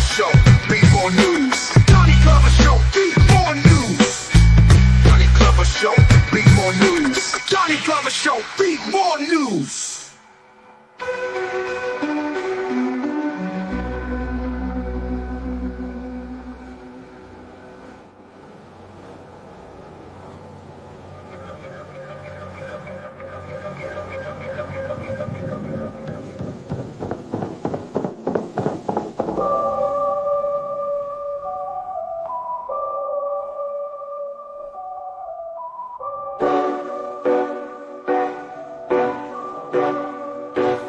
Glover Show, be more news. Johnny Glover Show, be more news. Johnny Glover Show, be more news. Johnny Glover Show, be more news.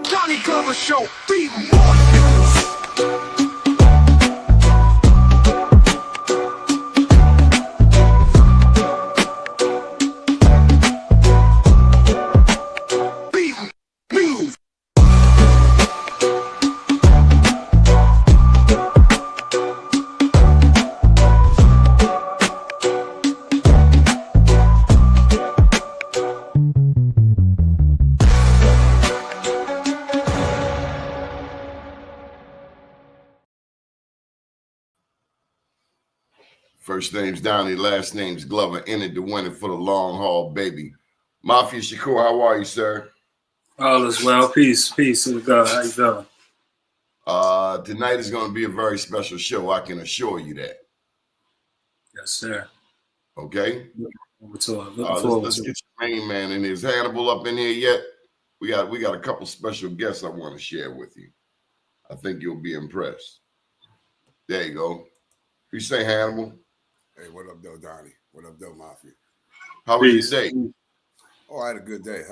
Johnny Glover Show, be more news. Be news. First name's Downey, last name's Glover. In it to win it for the long haul, baby. Mafia Shakur, how are you, sir? All is well. Peace to God. How you feeling? Tonight is going to be a very special show. I can assure you that. Yes, sir. Okay. Looking forward Let's to get it. your main man in. Is Hannibal up in here yet? We got a couple special guests I want to share with you. I think you'll be impressed. There you go. You say Hannibal. Hey, what up, though, Donnie? What up, though, Mafia? How was your day? Oh, I had a good day.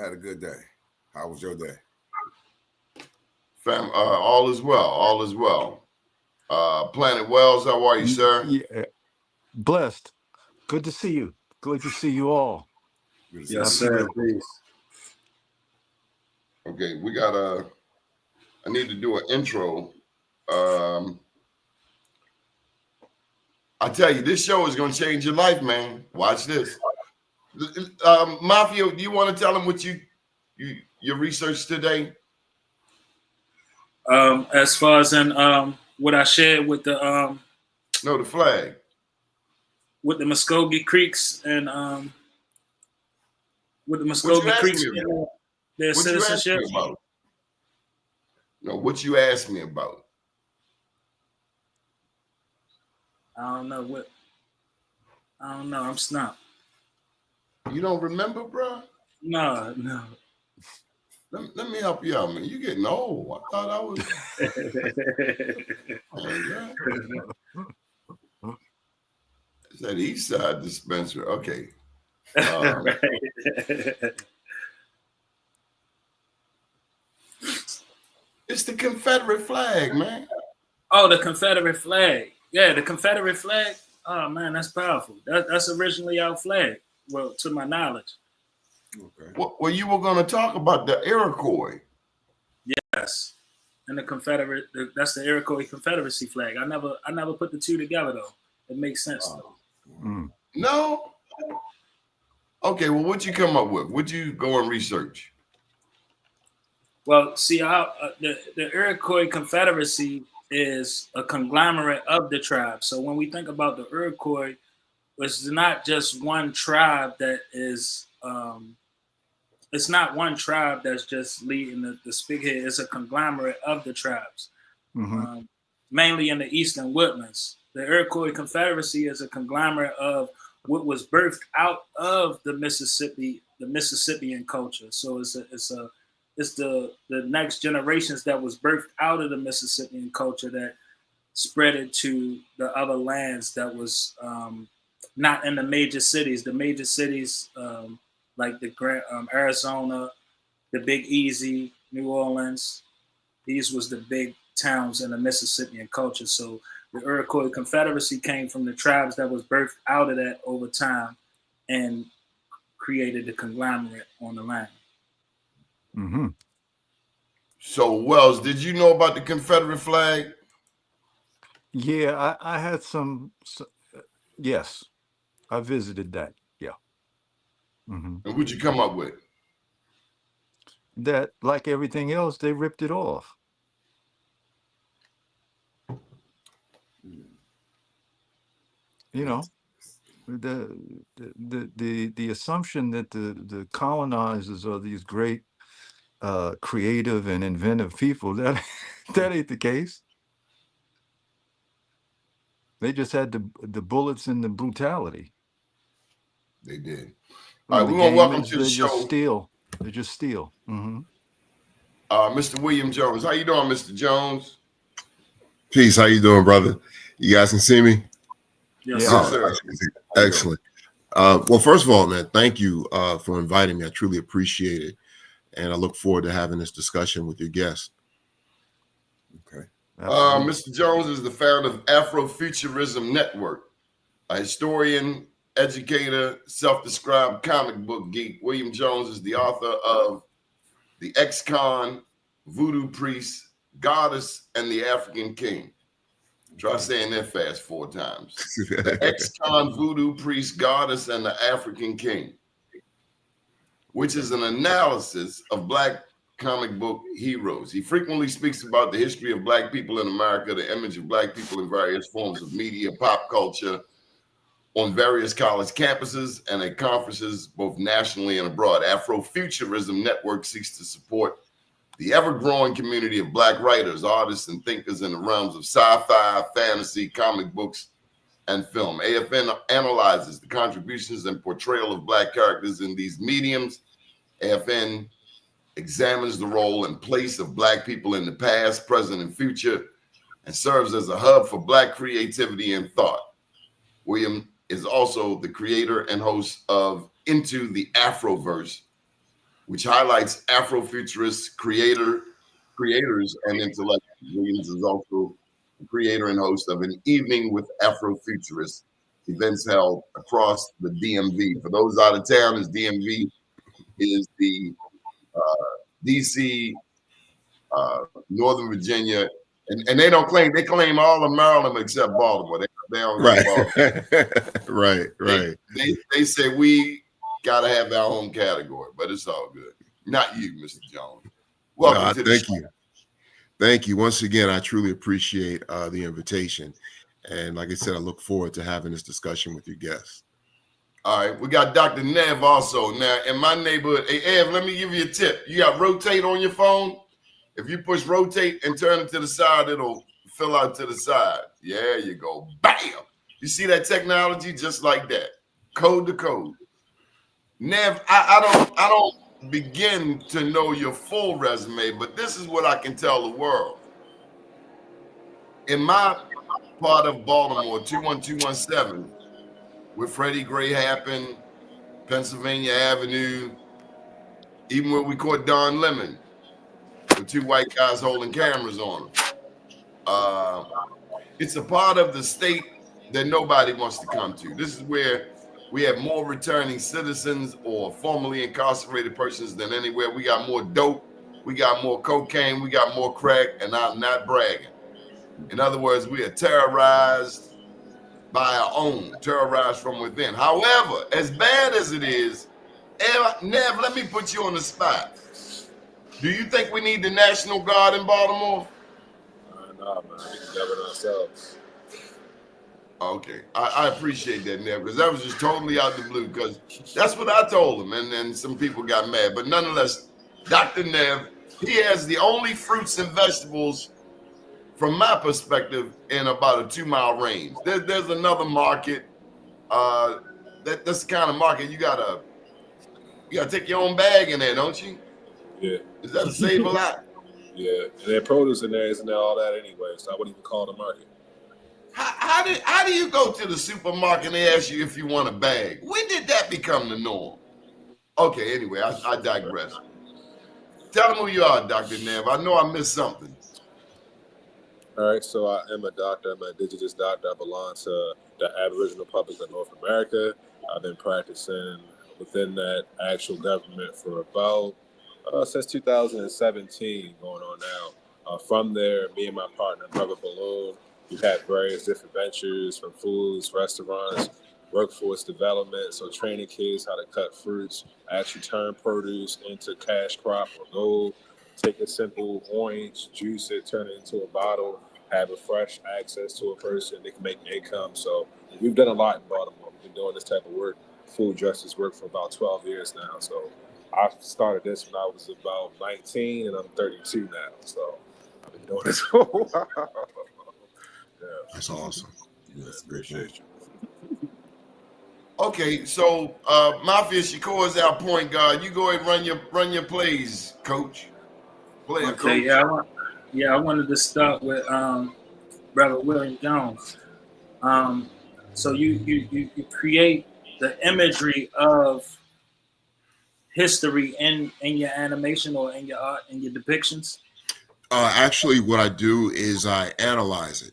How was your day? All is well. All is well. Planet Wells, how are you, sir? Yeah, blessed. Good to see you. Good to see you all. Good to see Yes, you. sir. Peace. Okay, I need to do an intro. I tell you, this show is going to change your life, man. Watch this. Mafia, do you want to tell them what your research today? As far as in what I shared with the The flag. with the Muskogee Creeks and with the What you Muskogee asked Creeks me and about? their What you asked citizenship. me about? No, what you asked me about? I don't know. I'm snumped. You don't remember, bro? No. Let me help you out, man. You getting old. I thought I was. It's that East Side dispensary. Okay. It's the Confederate flag, man. Oh, the Confederate flag. Yeah, the Confederate flag. Oh man, that's powerful. That's originally our flag. Well, to my knowledge. Okay. Well, you were going to talk about the Iroquois. Yes, and the Confederate. That's the Iroquois Confederacy flag. I never put the two together though. It makes sense though. No. Okay. Well, what'd you come up with? What'd you go and research? Well, see, the Iroquois Confederacy is a conglomerate of the tribes. So when we think about the Iroquois, it's not just one tribe that is. It's not one tribe that's just leading the spearhead. It's a conglomerate of the tribes, mainly in the Eastern Woodlands. The Iroquois Confederacy is a conglomerate of what was birthed out of the Mississippian culture. So it's the next generations that was birthed out of the Mississippian culture that spread it to the other lands that was not in the major cities. The major cities like the Arizona, the Big Easy, New Orleans. These was the big towns in the Mississippian culture. So the Iroquois Confederacy came from the tribes that was birthed out of that over time and created the conglomerate on the land. Mm-hmm. So, Wells, did you know about the Confederate flag? Yeah, I had some. Yes, I visited that. Yeah. And what'd you come up with? That, like everything else, they ripped it off. You know, the assumption that the colonizers are these great creative and inventive people, that that ain't the case. They just had the bullets and the brutality. They did. You All know, right, the we're gonna game welcome is to the they just show, steal. They just steal. Mr. William Jones. How you doing, Mr. Jones? Peace. How you doing, brother? You guys can see me? Yes, Yeah. Yes, Oh, sir. sir. excellent. Well, first of all, man, thank you for inviting me. I truly appreciate it. And I look forward to having this discussion with your guests. Okay. Absolutely. Mr. Jones is the founder of Afrofuturism Network, a historian, educator, self-described comic book geek. William Jones is the author of The Ex-Con, Voodoo Priest, Goddess, and the African King. Try saying that fast 4 times. The Ex-Con, Voodoo Priest, Goddess, and the African King, which is an analysis of Black comic book heroes. He frequently speaks about the history of Black people in America, the image of Black people in various forms of media, pop culture, on various college campuses and at conferences both nationally and abroad. Afrofuturism Network seeks to support the ever-growing community of Black writers, artists, and thinkers in the realms of sci-fi, fantasy, comic books, and film. AFN analyzes the contributions and portrayal of Black characters in these mediums. AFN examines the role and place of Black people in the past, present, and future, and serves as a hub for Black creativity and thought. William is also the creator and host of Into the Afroverse, which highlights Afrofuturist creators and intellectuals. Williams is also the creator and host of An Evening with Afrofuturists, events held across the DMV. For those out of town, this DMV is the DC, Northern Virginia, and they don't claim, they claim all of Maryland except Baltimore. They don't claim Right. Baltimore. right. They say we got to have our own category, but it's all good. Not you, Mr. Jones. Welcome No, to the thank show. you. Thank you. Once again, I truly appreciate the invitation. And like I said, I look forward to having this discussion with your guests. All right, we got Dr. Nev also. Now, in my neighborhood, hey, Ev, let me give you a tip. You got rotate on your phone. If you push rotate and turn it to the side, it'll fill out to the side. Yeah, you go. Bam! You see that technology just like that. Code to code. Nev, I don't begin to know your full resume, but this is what I can tell the world. In my part of Baltimore, 21217, where Freddie Gray happened, Pennsylvania Avenue, even where we caught Don Lemon, with 2 white guys holding cameras on them. It's a part of the state that nobody wants to come to. This is where we have more returning citizens or formerly incarcerated persons than anywhere. We got more dope, we got more cocaine, we got more crack, and I'm not bragging. In other words, we are terrorized by our own, terrorized from within. However, as bad as it is, Nev, let me put you on the spot. Do you think we need the National Guard in Baltimore? Nah, man, we can govern ourselves. Okay, I appreciate that, Nev, because that was just totally out the blue, because that's what I told him, and then some people got mad. But nonetheless, Dr. Nev, he has the only fruits and vegetables, from my perspective, in about a 2-mile range. There's another market. That's the kind of market you gotta take your own bag in there, don't you? Yeah, Is that a save a lot? yeah. And their produce in there isn't there all that anyway, so I wouldn't even call it a market. How do you go to the supermarket and they ask you if you want a bag? When did that become the norm? Okay, anyway, I digress. Tell them who you are, Dr. Nev. I know I missed something. All right, so I am a doctor. I'm an Indigenous doctor. I belong to the Aboriginal public of North America. I've been practicing within that actual government for about since 2017, going on now. From there, me and my partner, Brother Balloon, we've had various different ventures from foods, restaurants, workforce development, so training kids how to cut fruits, actually turn produce into cash crop or gold, take a simple orange, juice it, turn it into a bottle, have a fresh access to a person. They can make income. So we've done a lot in Baltimore. We've been doing this type of work, food justice work, for about 12 years now. So I started this when I was about 19, and I'm 32 now. So I've been doing this for a while. Yeah. That's awesome. Yes, good Appreciate point. you. Okay, so Mafia Shakur is our point guard. You go ahead and run your plays, coach. Player Okay, coach. I wanted to start with Brother William Jones. So you create the imagery of history in your animation or in your art, in your depictions. Actually, what I do is I analyze it.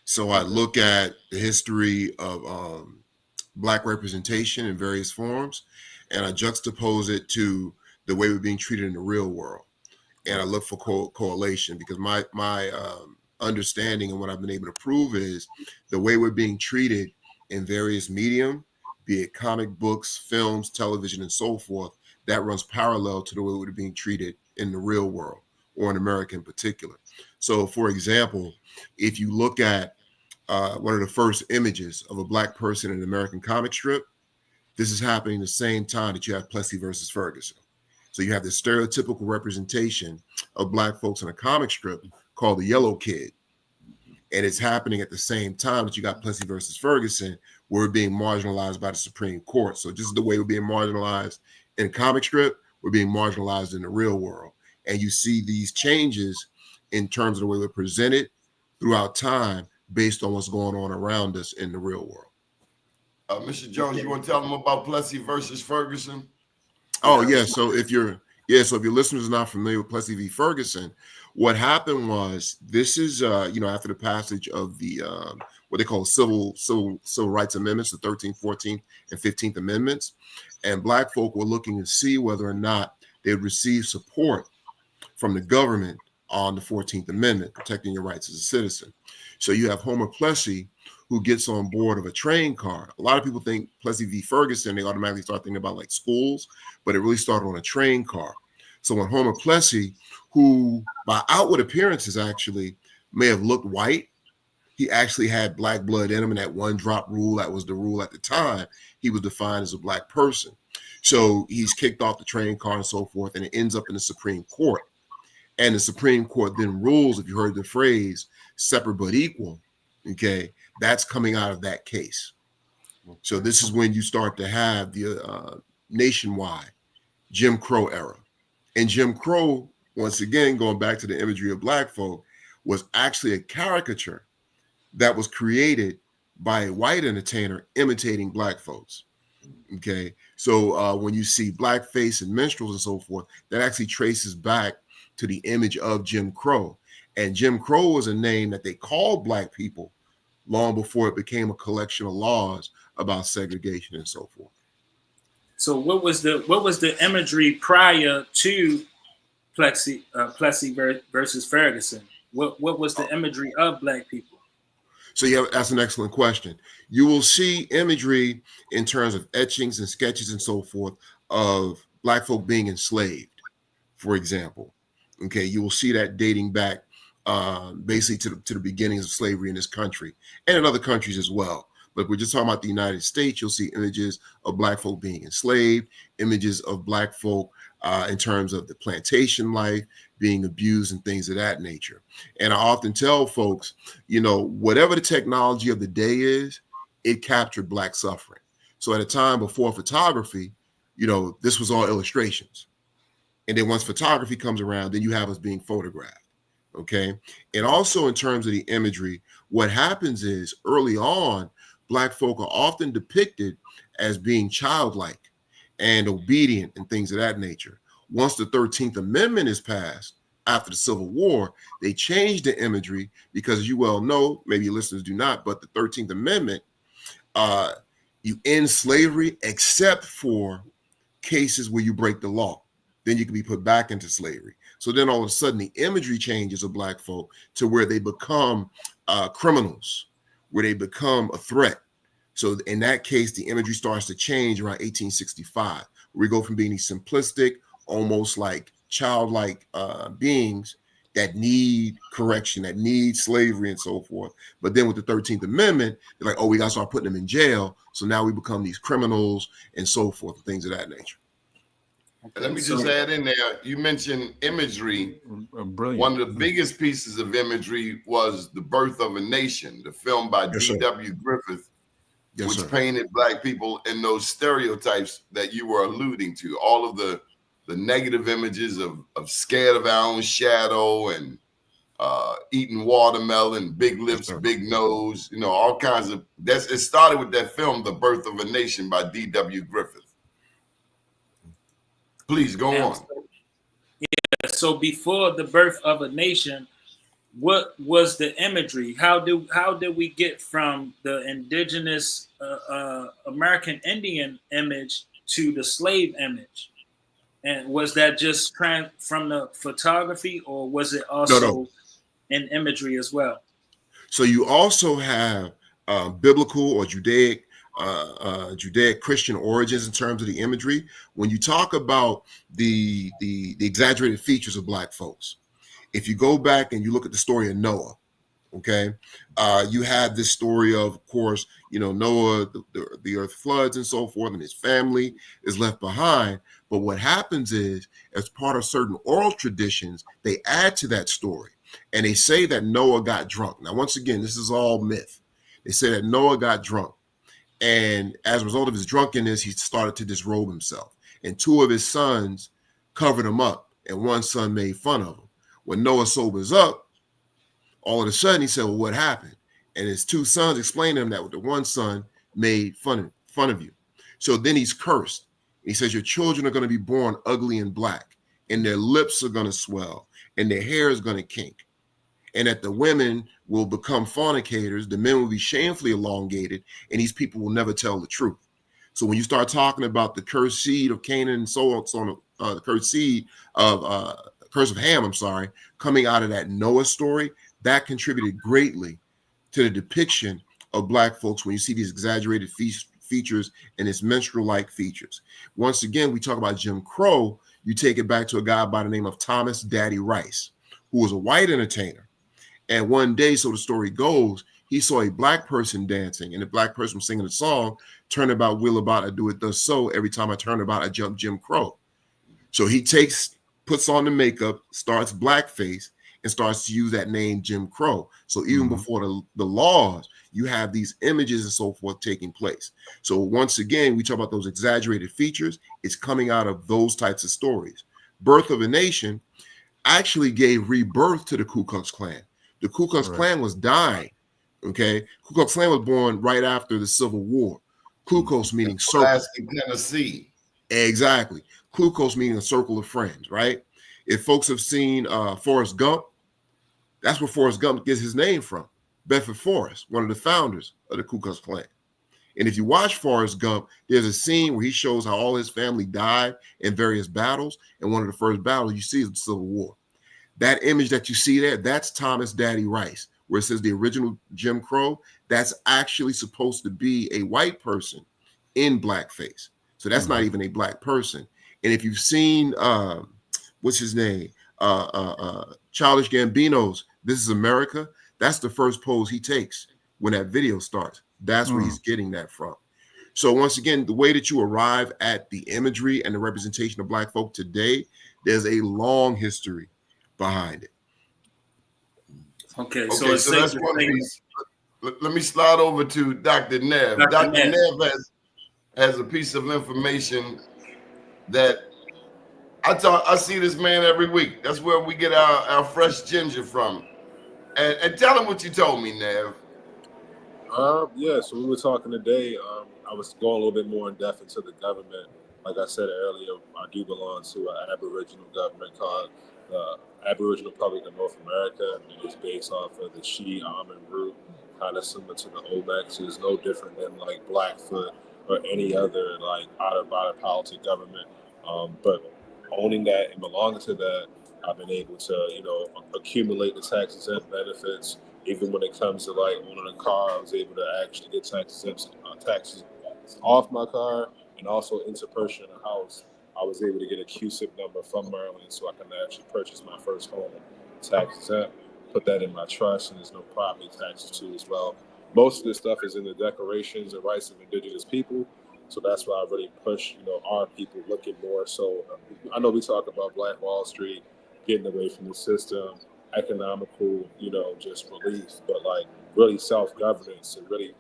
So I Okay. look at the history of Black representation in various forms, and I juxtapose it to the way we're being treated in the real world. And I look for correlation, because my understanding and what I've been able to prove is the way we're being treated in various medium, be it comic books, films, television, and so forth, that runs parallel to the way we're being treated in the real world, or in America in particular. So, for example, if you look at one of the first images of a Black person in an American comic strip, this is happening the same time that you have Plessy versus Ferguson. So you have this stereotypical representation of Black folks in a comic strip called the Yellow Kid. And it's happening at the same time that you got Plessy versus Ferguson, where we're being marginalized by the Supreme Court. So just the way we're being marginalized in a comic strip, we're being marginalized in the real world. And you see these changes in terms of the way we're presented throughout time based on what's going on around us in the real world. Mr. Jones, you want to tell them about Plessy versus Ferguson? Oh yeah. So if your listeners are not familiar with Plessy v. Ferguson, what happened was, this is after the passage of the what they call civil rights amendments, the 13th, 14th, and 15th Amendments, and Black folk were looking to see whether or not they would receive support from the government on the 14th Amendment, protecting your rights as a citizen. So you have Homer Plessy, who gets on board of a train car. A lot of people think Plessy v. Ferguson, they automatically start thinking about like schools, but it really started on a train car. So when Homer Plessy, who by outward appearances actually may have looked white, he actually had Black blood in him, and that one drop rule, that was the rule at the time, he was defined as a Black person. So he's kicked off the train car and so forth, and it ends up in the Supreme Court. And the Supreme Court then rules, if you heard the phrase, separate but equal, okay, that's coming out of that case. So this is when you start to have the nationwide Jim Crow era. And Jim Crow, once again, going back to the imagery of Black folk, was actually a caricature that was created by a white entertainer imitating Black folks. Okay, so when you see blackface and minstrels and so forth, that actually traces back to the image of Jim Crow. And Jim Crow was a name that they called Black people long before it became a collection of laws about segregation and so forth. So what was the imagery prior to Plessy versus Ferguson? What was the imagery of Black people? So yeah, that's an excellent question. You will see imagery in terms of etchings and sketches and so forth of Black folk being enslaved, for example. Okay, you will see that dating back basically to the beginnings of slavery in this country and in other countries as well. But if we're just talking about the United States, you'll see images of Black folk being enslaved, images of Black folk in terms of the plantation life, being abused and things of that nature. And I often tell folks, whatever the technology of the day is, it captured Black suffering. So at a time before photography, this was all illustrations. And then once photography comes around, then you have us being photographed. Okay. And also in terms of the imagery, what happens is early on, Black folk are often depicted as being childlike and obedient and things of that nature. Once the 13th Amendment is passed after the Civil War, they changed the imagery because, as you well know, maybe your listeners do not, but the 13th Amendment, you end slavery except for cases where you break the law. Then you can be put back into slavery. So then all of a sudden the imagery changes of Black folk to where they become criminals, where they become a threat. So in that case, the imagery starts to change around 1865. We go from being these simplistic, almost like childlike beings that need correction, that need slavery and so forth. But then with the 13th Amendment, they're like, oh, we got to start putting them in jail. So now we become these criminals and so forth, and things of that nature. And let me So just add in there, you mentioned imagery. Brilliant. One of the biggest pieces of imagery was The Birth of a Nation, the film by Yes, sir. D.W. Griffith, Yes, which sir. painted Black people in those stereotypes that you were alluding to. All of the negative images of scared of our own shadow and eating watermelon, big Yes, lips, sir. big nose, you know, all kinds of. It started with that film, The Birth of a Nation by D.W. Griffith. Please go and on. so before The Birth of a Nation, what was the imagery? How did we get from the indigenous American Indian image to the slave image? And was that just from the photography, or was it No, no. also in imagery as well? So you also have biblical or Judaic Christian origins in terms of the imagery. When you talk about the exaggerated features of Black folks, if you go back and you look at the story of Noah, okay, you have this story of course, you know, Noah, the earth floods and so forth, and his family is left behind. But what happens is, as part of certain oral traditions, they add to that story. And they say that Noah got drunk. Now, once again, this is all myth. They say that Noah got drunk. And as a result of his drunkenness, he started to disrobe himself. And two of his sons covered him up, and one son made fun of him. When Noah sobers up, all of a sudden he said, well, what happened? And his two sons explained to him that the one son made fun of you. So then he's cursed. He says, your children are going to be born ugly and black, and their lips are going to swell, and their hair is going to kink. And that the women will become fornicators, the men will be shamefully elongated, and these people will never tell the truth. So when you start talking about the cursed seed of Canaan and so on, the cursed seed of curse of Ham, I'm sorry, coming out of that Noah story, that contributed greatly to the depiction of Black folks when you see these exaggerated features and its menstrual-like features. Once again, we talk about Jim Crow, you take it back to a guy by the name of Thomas Daddy Rice, who was a white entertainer. And one day, so the story goes, he saw a Black person dancing, and the Black person was singing a song, turn about, wheel about, I do it thus so. Every time I turn about, I jump Jim Crow. So he puts on the makeup, starts blackface, and starts to use that name Jim Crow. So even before the laws, you have these images and so forth taking place. So once again, we talk about those exaggerated features. It's coming out of those types of stories. Birth of a Nation actually gave rebirth to the Ku Klux Klan. The Ku Klux Klan was dying. Okay, Ku Klux Klan was born right after the Civil War. Klukos meaning circle. Alaska, Tennessee. Exactly. Klukos meaning a circle of friends, right? If folks have seen Forrest Gump, that's where Forrest Gump gets his name from. Bedford Forrest, one of the founders of the Ku Klux Klan. And if you watch Forrest Gump, there's a scene where he shows how all his family died in various battles. And one of the first battles you see is the Civil War. That image that you see there, that's Thomas Daddy Rice, where it says the original Jim Crow. That's actually supposed to be a white person in blackface. So that's not even a Black person. And if you've seen, what's his name? Childish Gambino's This Is America, that's the first pose he takes when that video starts. That's where he's getting that from. So once again, the way that you arrive at the imagery and the representation of Black folk today, there's a long history behind it. Okay, So that's one piece. Let me slide over to Dr. Nev. Dr. Nev has a piece of information that I see this man every week. That's where we get our fresh ginger from. And tell him what you told me, Nev. Yeah, so we were talking today. I was going a little bit more in depth into the government. Like I said earlier, I do belong to an Aboriginal government called the Aboriginal Republic of North America, and it's based off of the She Almond root, kind of similar to the Olmecs. It's no different than like Blackfoot or any other like out of politic government. But owning that and belonging to that, I've been able to, accumulate the tax exempt benefits. Even when it comes to like owning a car, I was able to actually get taxes off my car, and also into purchasing a house. I was able to get a QSIP number from Maryland so I can actually purchase my first home. tax exempt, put that in my trust, and there's no property taxes too as well. Most of this stuff is in the Declarations of Rights of Indigenous People. So that's why I really push, our people looking more. So I know we talk about Black Wall Street, getting away from the system, economical, just relief, but like really self-governance and really,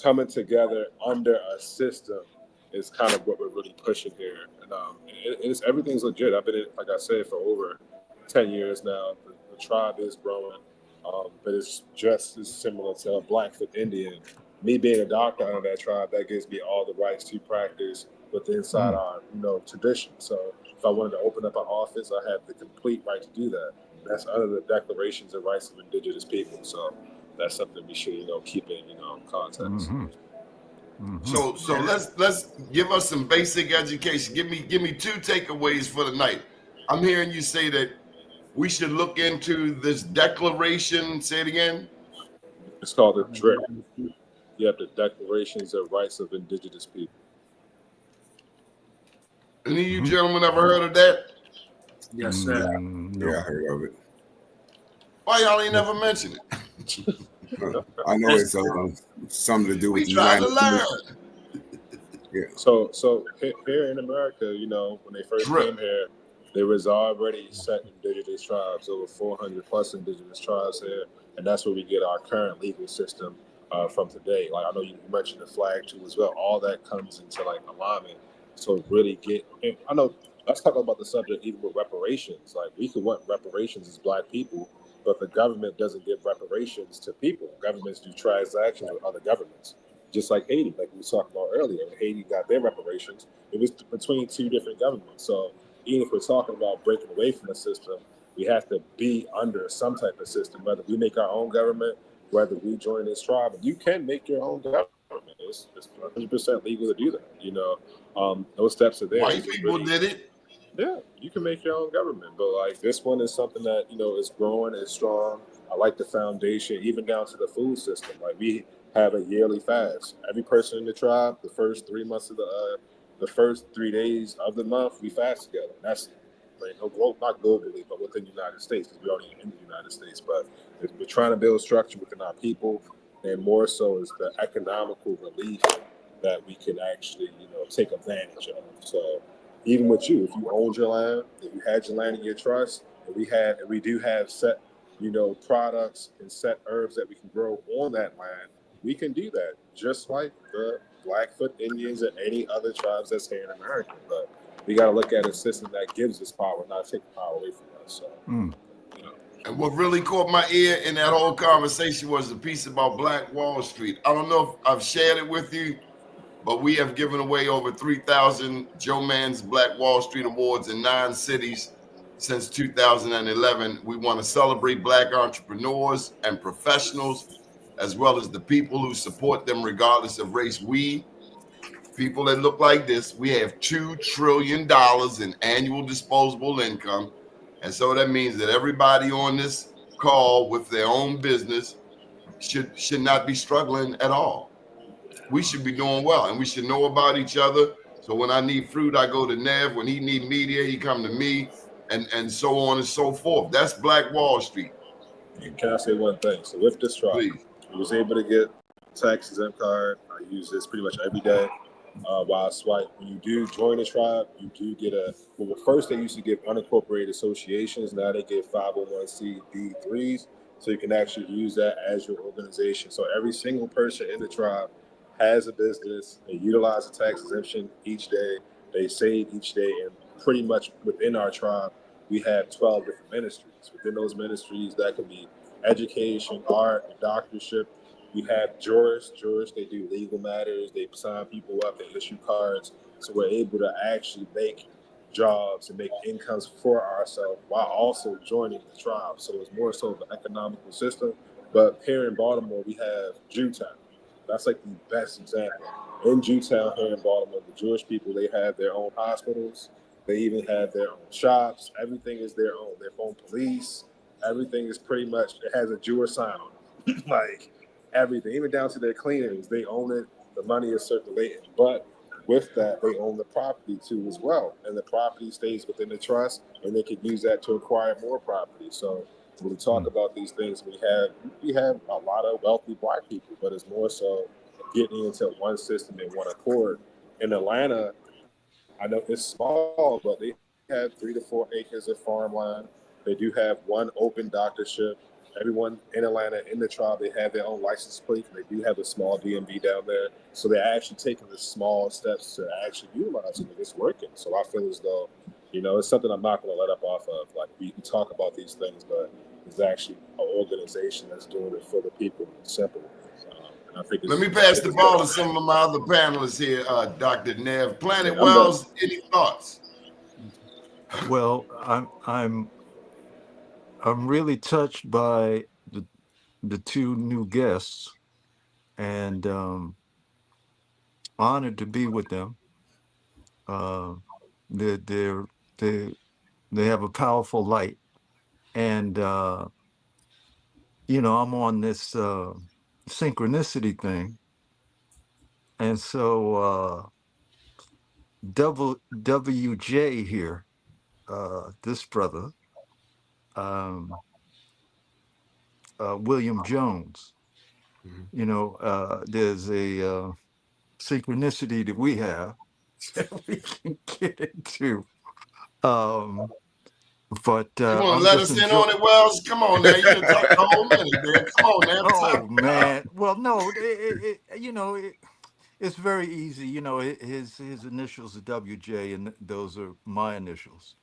coming together under a system is kind of what we're really pushing here. And everything's legit. I've been in, like I said, for over 10 years now. The tribe is growing, but it's just as similar to a Blackfoot Indian. Me being a doctor under that tribe, that gives me all the rights to practice within inside our, tradition. So if I wanted to open up an office, I have the complete right to do that. That's under the Declarations of Rights of Indigenous People. So that's something we should, keep in, context. So let's give us some basic education. Give me 2 takeaways for the night. I'm hearing you say that we should look into this declaration. Say it again. It's called the DRIP. You have the Declarations of Rights of Indigenous People. Any of you gentlemen ever heard of that? Yes, sir. No. Yeah, I heard of it. Why y'all ain't never mentioned it? I know it's something to do with We trying to learn. Yeah. So here in America, when they first came here, there was already set indigenous tribes, over 400 plus indigenous tribes here, and that's where we get our current legal system from today. Like I know you mentioned the flag too as well. All that comes into like alignment. So really I know. Let's talk about the subject even with reparations. Like we could want reparations as Black people, but the government doesn't give reparations to people. Governments do transactions with other governments. Just like Haiti, like we was talking about earlier. When Haiti got their reparations, it was between 2 different governments. So even if we're talking about breaking away from the system, we have to be under some type of system, whether we make our own government, whether we join this tribe. You can make your own government. It's 100% legal to do that. Those steps are there. White people did it. Yeah, you can make your own government, but like this one is something that is growing, is strong. I like the foundation, even down to the food system. Like we have a yearly fast. Every person in the tribe, the first 3 months of the first 3 days of the month, we fast together. That's not globally, but within the United States, because we're already in the United States. But we're trying to build structure within our people, and more so is the economical relief that we can actually take advantage of. So. Even with you, if you owned your land, if you had your land in your trust, and we do have set, products and set herbs that we can grow on that land, we can do that just like the Blackfoot Indians and any other tribes that's here in America. But we got to look at a system that gives us power, not take the power away from us. So, And what really caught my ear in that whole conversation was the piece about Black Wall Street. I don't know if I've shared it with you, but we have given away over 3,000 Joe Mann's Black Wall Street Awards in 9 cities since 2011. We want to celebrate Black entrepreneurs and professionals, as well as the people who support them regardless of race. We, people that look like this, we have $2 trillion in annual disposable income. And so that means that everybody on this call with their own business should not be struggling at all. We should be doing well, and we should know about each other. So when I need fruit, I go to Nev. When he need media, he come to me, and so on and so forth. That's Black Wall Street. Can I say one thing? So with this tribe, Please. I was able to get tax exempt card. I use this pretty much every day. While I swipe, when you do join the tribe, you do get first they used to give unincorporated associations. Now they give 501c(d)(3)s, so you can actually use that as your organization. So every single person in the tribe has a business. They utilize a tax exemption each day. They save each day, and pretty much within our tribe, we have 12 different ministries. Within those ministries, that can be education, art, doctorship. We have jurists. They do legal matters. They sign people up. They issue cards. So we're able to actually make jobs and make incomes for ourselves while also joining the tribe. So it's more so of an economical system. But here in Baltimore, we have Jewtown. That's like the best example. In Jewtown here in Baltimore, the Jewish people, they have their own hospitals. They even have their own shops. Everything is their own police. Everything is pretty much, it has a Jewish sign on it. Like everything, even down to their cleaners, they own it. The money is circulating. But with that, they own the property too as well, and the property stays within the trust, and they can use that to acquire more property. So when we talk about these things, we have a lot of wealthy Black people, but it's more so getting into one system in one accord. In Atlanta, I know it's small, but they have 3 to 4 acres of farmland. They do have one open doctorship. Everyone in Atlanta, in the tribe, they have their own license plate. They do have a small DMV down there. So they're actually taking the small steps to actually utilize it. It's working. So I feel as though, it's something I'm not going to let up off of. Like, we talk about these things, but it's actually an organization that's doing it for the people. It's simple. And I think Let me pass the ball to some of my other panelists here, Dr. Nev. Planet Wells, any thoughts? Well, I'm really touched by the two new guests, and honored to be with them. They're, they're they have a powerful light, and I'm on this synchronicity thing, and so WJ here, this brother, um, William Jones. There's a synchronicity that we have that we can get into. But You want to I'm let just us in on it, Wells? Come on now. You done talked the whole minute, man. Come on now. Oh man. Well, no, it's very easy. His initials are WJ, and those are my initials.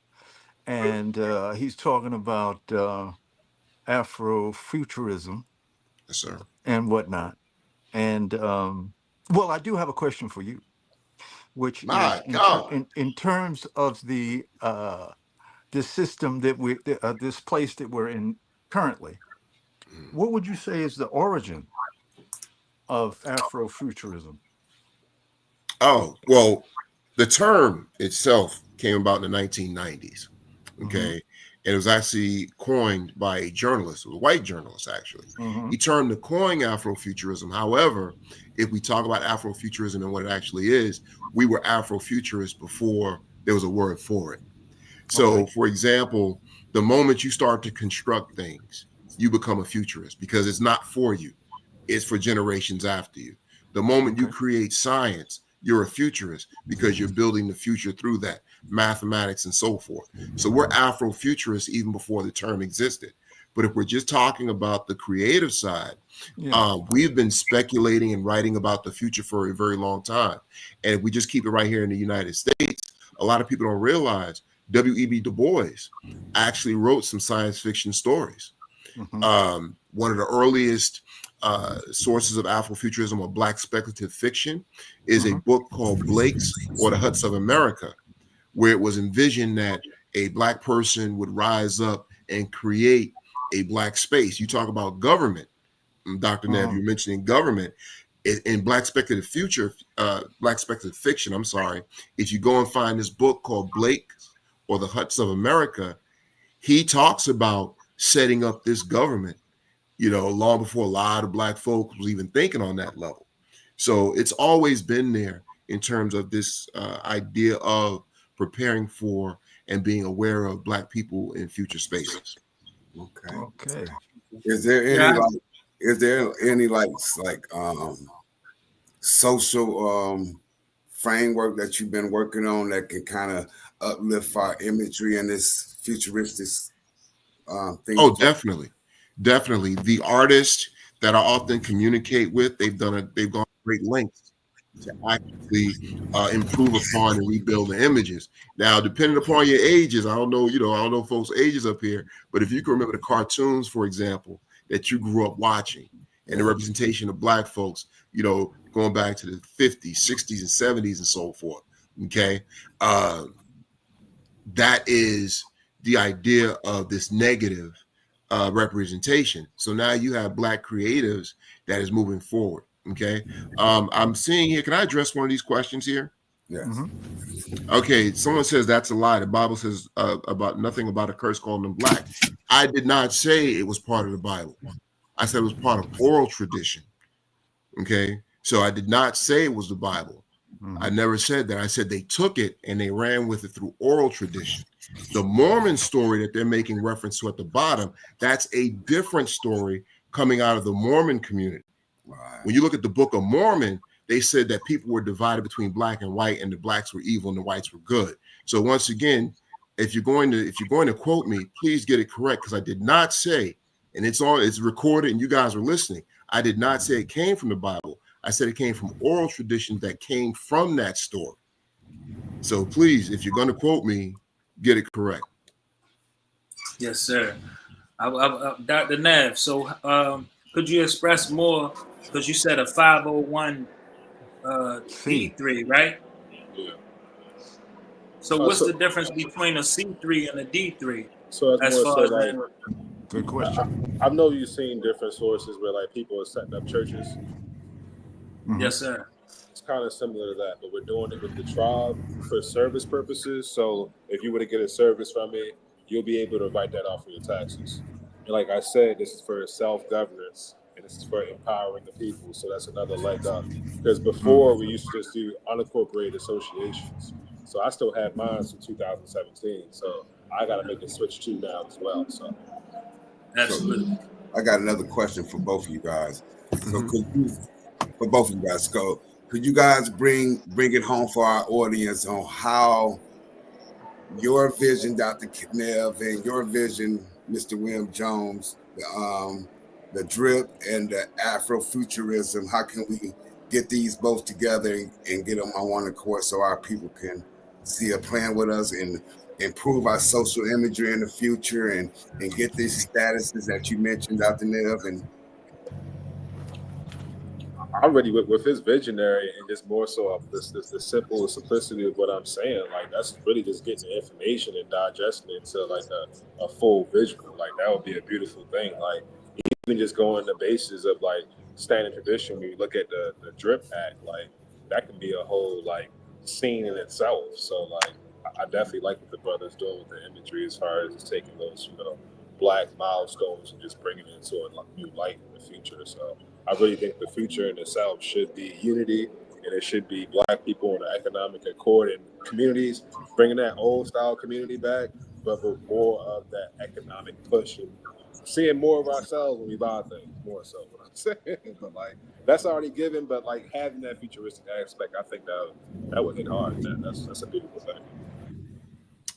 And he's talking about Afrofuturism Yes, sir. and whatnot. And well, I do have a question for you, which My is God. in terms of the this system that this place that we're in currently. What would you say is the origin of Afrofuturism? Oh, well, the term itself came about in the 1990s. Okay. And it was actually coined by a journalist, a white journalist, actually. He termed the coin Afrofuturism. However, if we talk about Afrofuturism and what it actually is, we were Afrofuturists before there was a word for it. So, for example, the moment you start to construct things, you become a futurist because it's not for you, it's for generations after you. The moment you create science, you're a futurist because you're building the future through that, mathematics and so forth. So we're Afrofuturists even before the term existed. But if we're just talking about the creative side, we've been speculating and writing about the future for a very long time. And if we just keep it right here in the United States, a lot of people don't realize W.E.B. Du Bois actually wrote some science fiction stories. One of the earliest sources of Afrofuturism or Black speculative fiction is a book called Blake's or the Huts of America, where it was envisioned that a Black person would rise up and create a Black space. You talk about government, Dr. Nev, you're mentioning government. In Black speculative Black speculative fiction, I'm sorry, if you go and find this book called Blake's or the Huts of America, he talks about setting up this government, long before a lot of Black folks was even thinking on that level. So it's always been there in terms of this idea of preparing for and being aware of Black people in future spaces. Okay. Is there any social framework that you've been working on that can kind of uplift our imagery in this futuristic thing? Oh, definitely. The artists that I often communicate with, they've gone great lengths to actually improve upon and rebuild the images. Now, depending upon your ages, I don't know folks' ages up here, but if you can remember the cartoons, for example, that you grew up watching and the representation of Black folks, going back to the 50s, 60s, and 70s and so forth. Okay. That is the idea of this negative representation. So now you have Black creatives that is moving forward. Okay. I'm seeing here, can I address one of these questions here? Yes. Okay. Someone says that's a lie. The Bible says about nothing about a curse calling them Black. I did not say it was part of the Bible. I said it was part of oral tradition. Okay. So I did not say it was the Bible. I never said that. I said they took it and they ran with it through oral tradition. The Mormon story that they're making reference to at the bottom, that's a different story coming out of the Mormon community. Right. When you look at the Book of Mormon, they said that people were divided between black and white, and the blacks were evil and the whites were good. So once again, if you're going to quote me, please get it correct, because I did not say, and it's recorded and you guys are listening, I did not say it came from the Bible. I said it came from oral tradition that came from that story. So please, if you're going to quote me, get it correct. Yes, sir. Dr. Nev, so could you express more? Because you said a 501 D3, right? Yeah. So what's the difference between a C3 and a D3 So it's as more far so as like, Good question. I know you've seen different sources where like people are setting up churches. Yes, sir. It's kind of similar to that, but we're doing it with the tribe for service purposes. So if you were to get a service from me, you'll be able to write that off for your taxes. And like I said, this is for self-governance and this is for empowering the people. So that's another leg up. Because before we used to just do unincorporated associations. So I still had mine from 2017. So I got to make the switch too now as well. So Absolutely. I got another question for both of you guys. So could you guys bring it home for our audience on how your vision, Dr. Nev, and your vision, Mr. William Jones, the drip and the Afrofuturism, how can we get these both together and get them on one accord so our people can see a plan with us and improve our social imagery in the future and get these statuses that you mentioned, Dr. Nev? And I'm ready with his visionary and just more so of the simple simplicity of what I'm saying. Like that's really just getting the information and digesting it into like a full visual. Like that would be a beautiful thing. Like even just going the basis of like standing tradition. When you look at the Drip Act, like that can be a whole like scene in itself. So like I definitely like what the brother's doing with the imagery as far as just taking those black milestones and just bringing it into a new light in the future. So I really think the future in itself should be unity, and it should be black people in the economic accord and communities, bringing that old style community back, but with more of that economic push and seeing more of ourselves when we buy things, more so what I'm saying. But like that's already given, but like having that futuristic aspect, I think that would hit hard. That's a beautiful thing.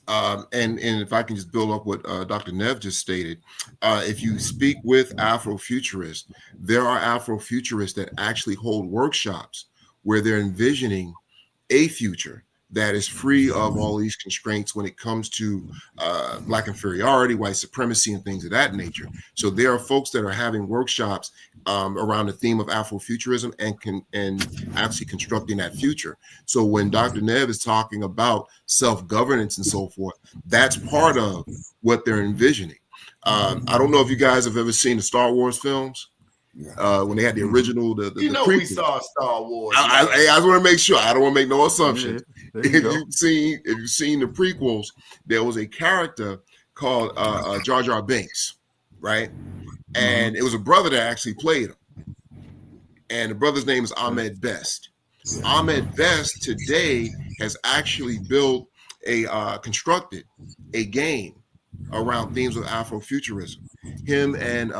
And if I can just build up what Dr. Nev just stated, if you speak with Afrofuturists, there are Afrofuturists that actually hold workshops where they're envisioning a future that is free of all these constraints when it comes to black inferiority, white supremacy, and things of that nature. So there are folks that are having workshops around the theme of Afrofuturism and actually constructing that future. So when Dr. Nev is talking about self-governance and so forth, that's part of what they're envisioning. I don't know if you guys have ever seen the Star Wars films. When they had the original, the we saw Star Wars. I just want to make sure. I don't want to make no assumptions. Yeah, If you've seen the prequels, there was a character called Jar Jar Binks, right? And it was a brother that actually played him. And the brother's name is Ahmed Best. Ahmed Best today has actually constructed a game around themes of Afrofuturism. Him and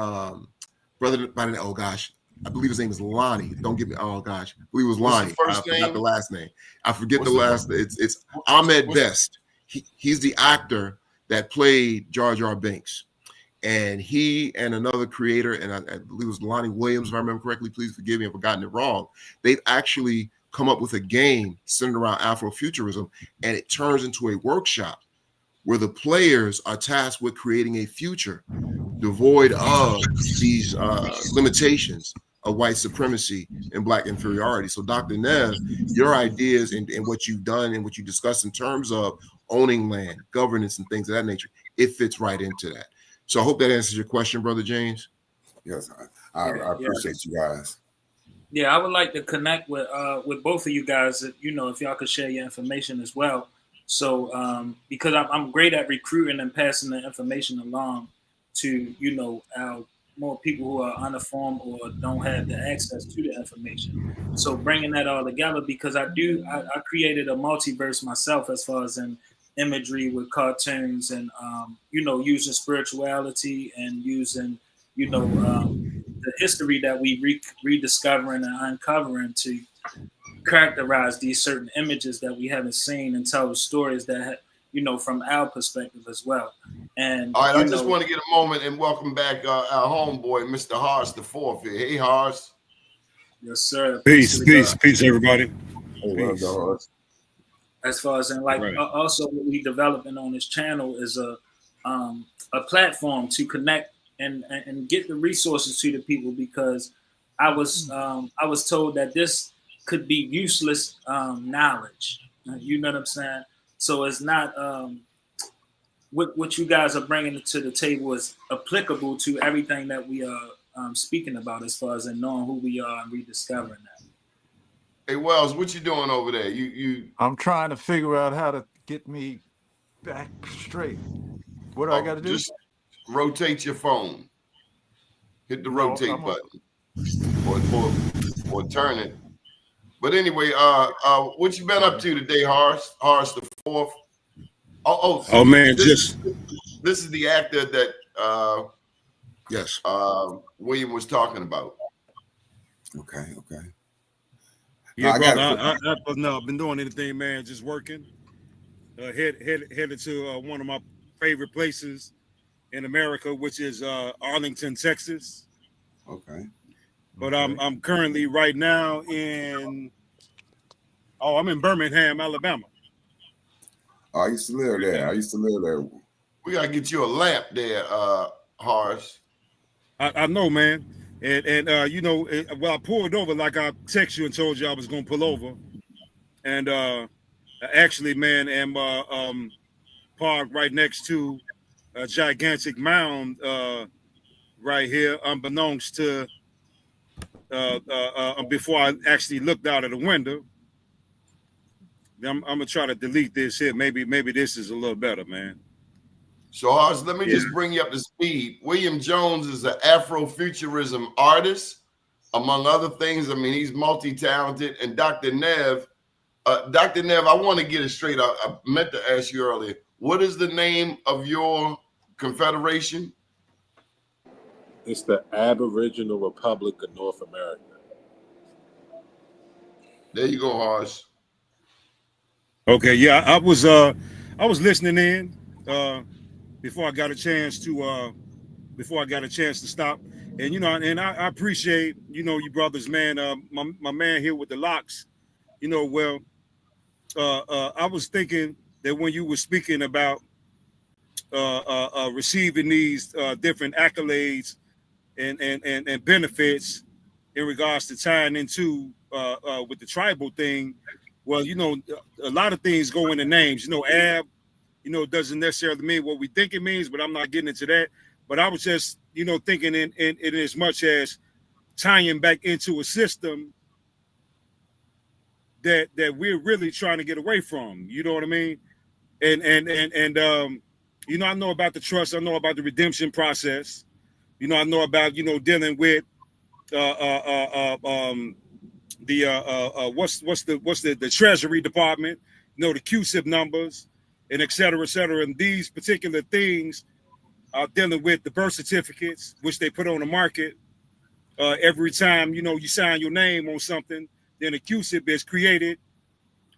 brother by the I believe his name is Lonnie. Don't get me. Oh gosh, I believe it was Lonnie. I forgot the last name. I forget the last. It's Ahmed Best. He's the actor that played Jar Jar Binks, and he and another creator, and I believe it was Lonnie Williams, if I remember correctly. Please forgive me if I've gotten it wrong. They've actually come up with a game centered around Afrofuturism, and it turns into a workshop where the players are tasked with creating a future devoid of these limitations of white supremacy and black inferiority. So Dr. Nev, your ideas and what you've done and what you discussed in terms of owning land, governance, and things of that nature, it fits right into that. So I hope that answers your question, Brother James. yes, I appreciate you guys. Yeah, I would like to connect with both of you guys. If y'all could share your information as well. So because I'm great at recruiting and passing the information along to our more people who are uninformed or don't have the access to the information. So bringing that all together, because I created a multiverse myself as far as in imagery with cartoons and using spirituality and using the history that we rediscovering and uncovering to characterize these certain images that we haven't seen and tell the stories that from our perspective as well. And All right, I just want to get a moment and welcome back our homeboy, Mr. Hars the Fourth here. Hey, Hars. yes, sir. Peace, peace, peace, everybody. Well done, Hars. As far as Right. also what we developing on this channel is a platform to connect and get the resources to the people, because I was told that this could be useless knowledge. You know what I'm saying? So it's not what you guys are bringing to the table is applicable to everything that we are speaking about, as far as in knowing who we are and rediscovering that. Hey, Wells, what you doing over there? You I'm trying to figure out how to get me back straight. What do I got to do? Just rotate your phone. Hit the rotate button, or turn it. But anyway, what you been up to today, Hars? Hars the Fourth. Oh man, this is the actor that Yes. William was talking about. Okay. yeah, I brother. got I've been doing anything, man. Just working. Headed to one of my favorite places in America, which is Arlington, Texas. Okay. But I'm currently right now I'm in Birmingham, Alabama. Oh, I used to live there. We gotta get you a lamp there, Hars. I know, man. And I pulled over like I texted you and told you I was gonna pull over. And actually, man, am parked right next to a gigantic mound right here, unbeknownst to before I actually looked out of the window. I'm gonna try to delete this here. Maybe this is a little better, man. So, Hars, let me just bring you up to speed. William Jones is an Afrofuturism artist, among other things. I mean, he's multi-talented. And Dr. Nev, I want to get it straight. I meant to ask you earlier. What is the name of your confederation? It's the Aboriginal Republic of North America. There you go, Hars. Okay, yeah, I was listening in before I got a chance to stop, and I appreciate you brothers, man. My man here with the locks, I was thinking that when you were speaking about receiving these different accolades and benefits in regards to tying into with the tribal thing. Well, a lot of things go into names. Ab, doesn't necessarily mean what we think it means, but I'm not getting into that. But I was just, thinking in as much as tying back into a system that we're really trying to get away from. You know what I mean? And I know about the trust. I know about the redemption process. I know about dealing with the Treasury Department, the QSIP numbers, and et cetera, and these particular things are dealing with the birth certificates, which they put on the market. Every time you sign your name on something, then a QSIP is created.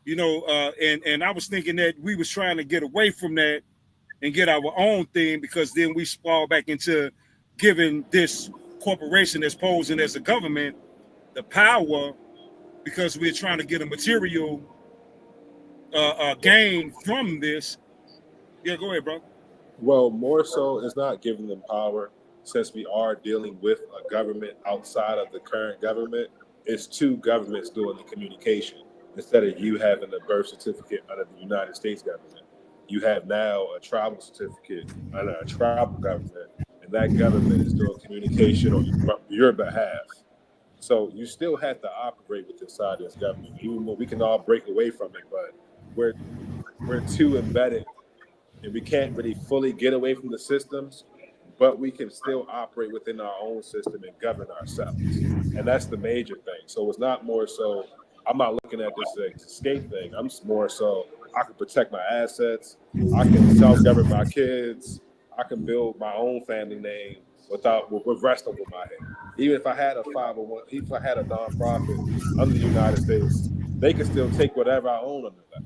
And I was thinking that we was trying to get away from that and get our own thing, because then we fall back into giving this corporation that's posing as a government the power, because we're trying to get a material gain from this. Yeah, go ahead, bro. Well, more so, it's not giving them power, since we are dealing with a government outside of the current government. It's two governments doing the communication. Instead of you having a birth certificate under the United States government, you have now a tribal certificate under a tribal government, and that government is doing communication on your behalf. So you still have to operate with inside this government, even though we can all break away from it, but we're too embedded, and we can't really fully get away from the systems. but we can still operate within our own system and govern ourselves. And that's the major thing. So it's not more so, I'm not looking at this as an escape thing. I'm just more so, I can protect my assets, I can self-govern my kids, I can build my own family name with rest over my head. Even if I had a 501, if I had a nonprofit under the United States, they can still take whatever I own under that.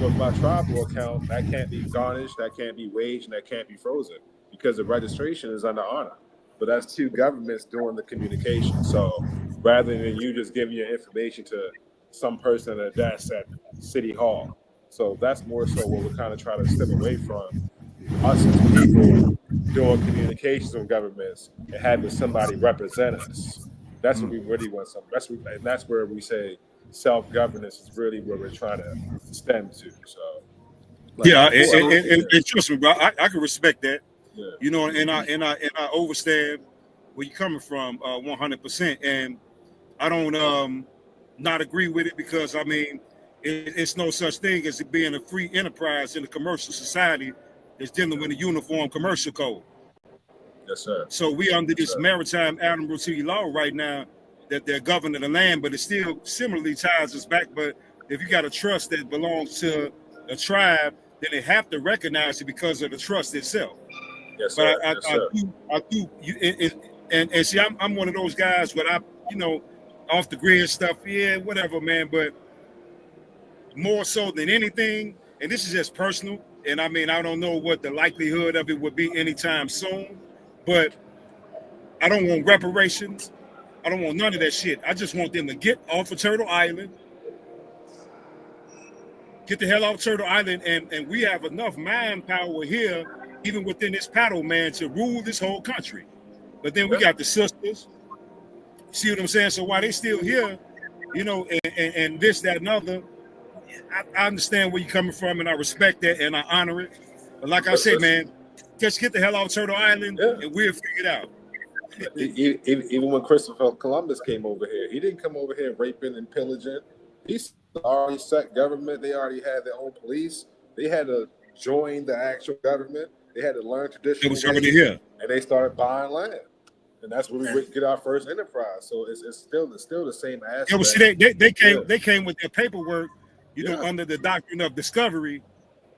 With my tribal account, that can't be garnished, that can't be waged, and that can't be frozen because the registration is under honor. But that's two governments doing the communication. So rather than you just giving your information to some person at a desk at City Hall. So that's more so what we're kind of trying to step away from, us as people doing communications with governments and having somebody represent us. That's what we really want. And that's where we say self-governance is really where we're trying to stem to. So, like, Yeah, before, and trust me, bro, I can respect that. yeah. You know, and I understand where you're coming from 100%. And I don't not agree with it because I mean it's no such thing as it being a free enterprise in a commercial society that's dealing with a uniform commercial code. Yes, sir. So we under this Yes, sir. maritime admiralty law right now that they're governing the land, but it still similarly ties us back. But if you got a trust that belongs to a tribe, then they have to recognize it because of the trust itself. Yes, sir. But Yes, sir. I do, and see, I'm one of those guys where off the grid stuff, yeah, whatever, man. But more so than anything, and this is just personal, and I mean, I don't know what the likelihood of it would be anytime soon, but I don't want reparations. I don't want none of that shit. I just want them to get off of Turtle Island, get the hell off Turtle Island, and we have enough manpower here, even within this paddle, man, to rule this whole country. But then we got the sisters. See what I'm saying? So while they still here, and this, that, and other, I understand where you're coming from, and I respect that, and I honor it. But like I say, man, just get the hell off Turtle Island, and we'll figure it out. Even when Christopher Columbus came over here, he didn't come over here raping and pillaging. He's already set government. They already had their own police. They had to join the actual government. They had to learn traditional. It was already here, and they started buying land, and that's where we would get our first enterprise. So it's still the same aspect. Yeah, well, see, they came with their paperwork, under the doctrine of discovery,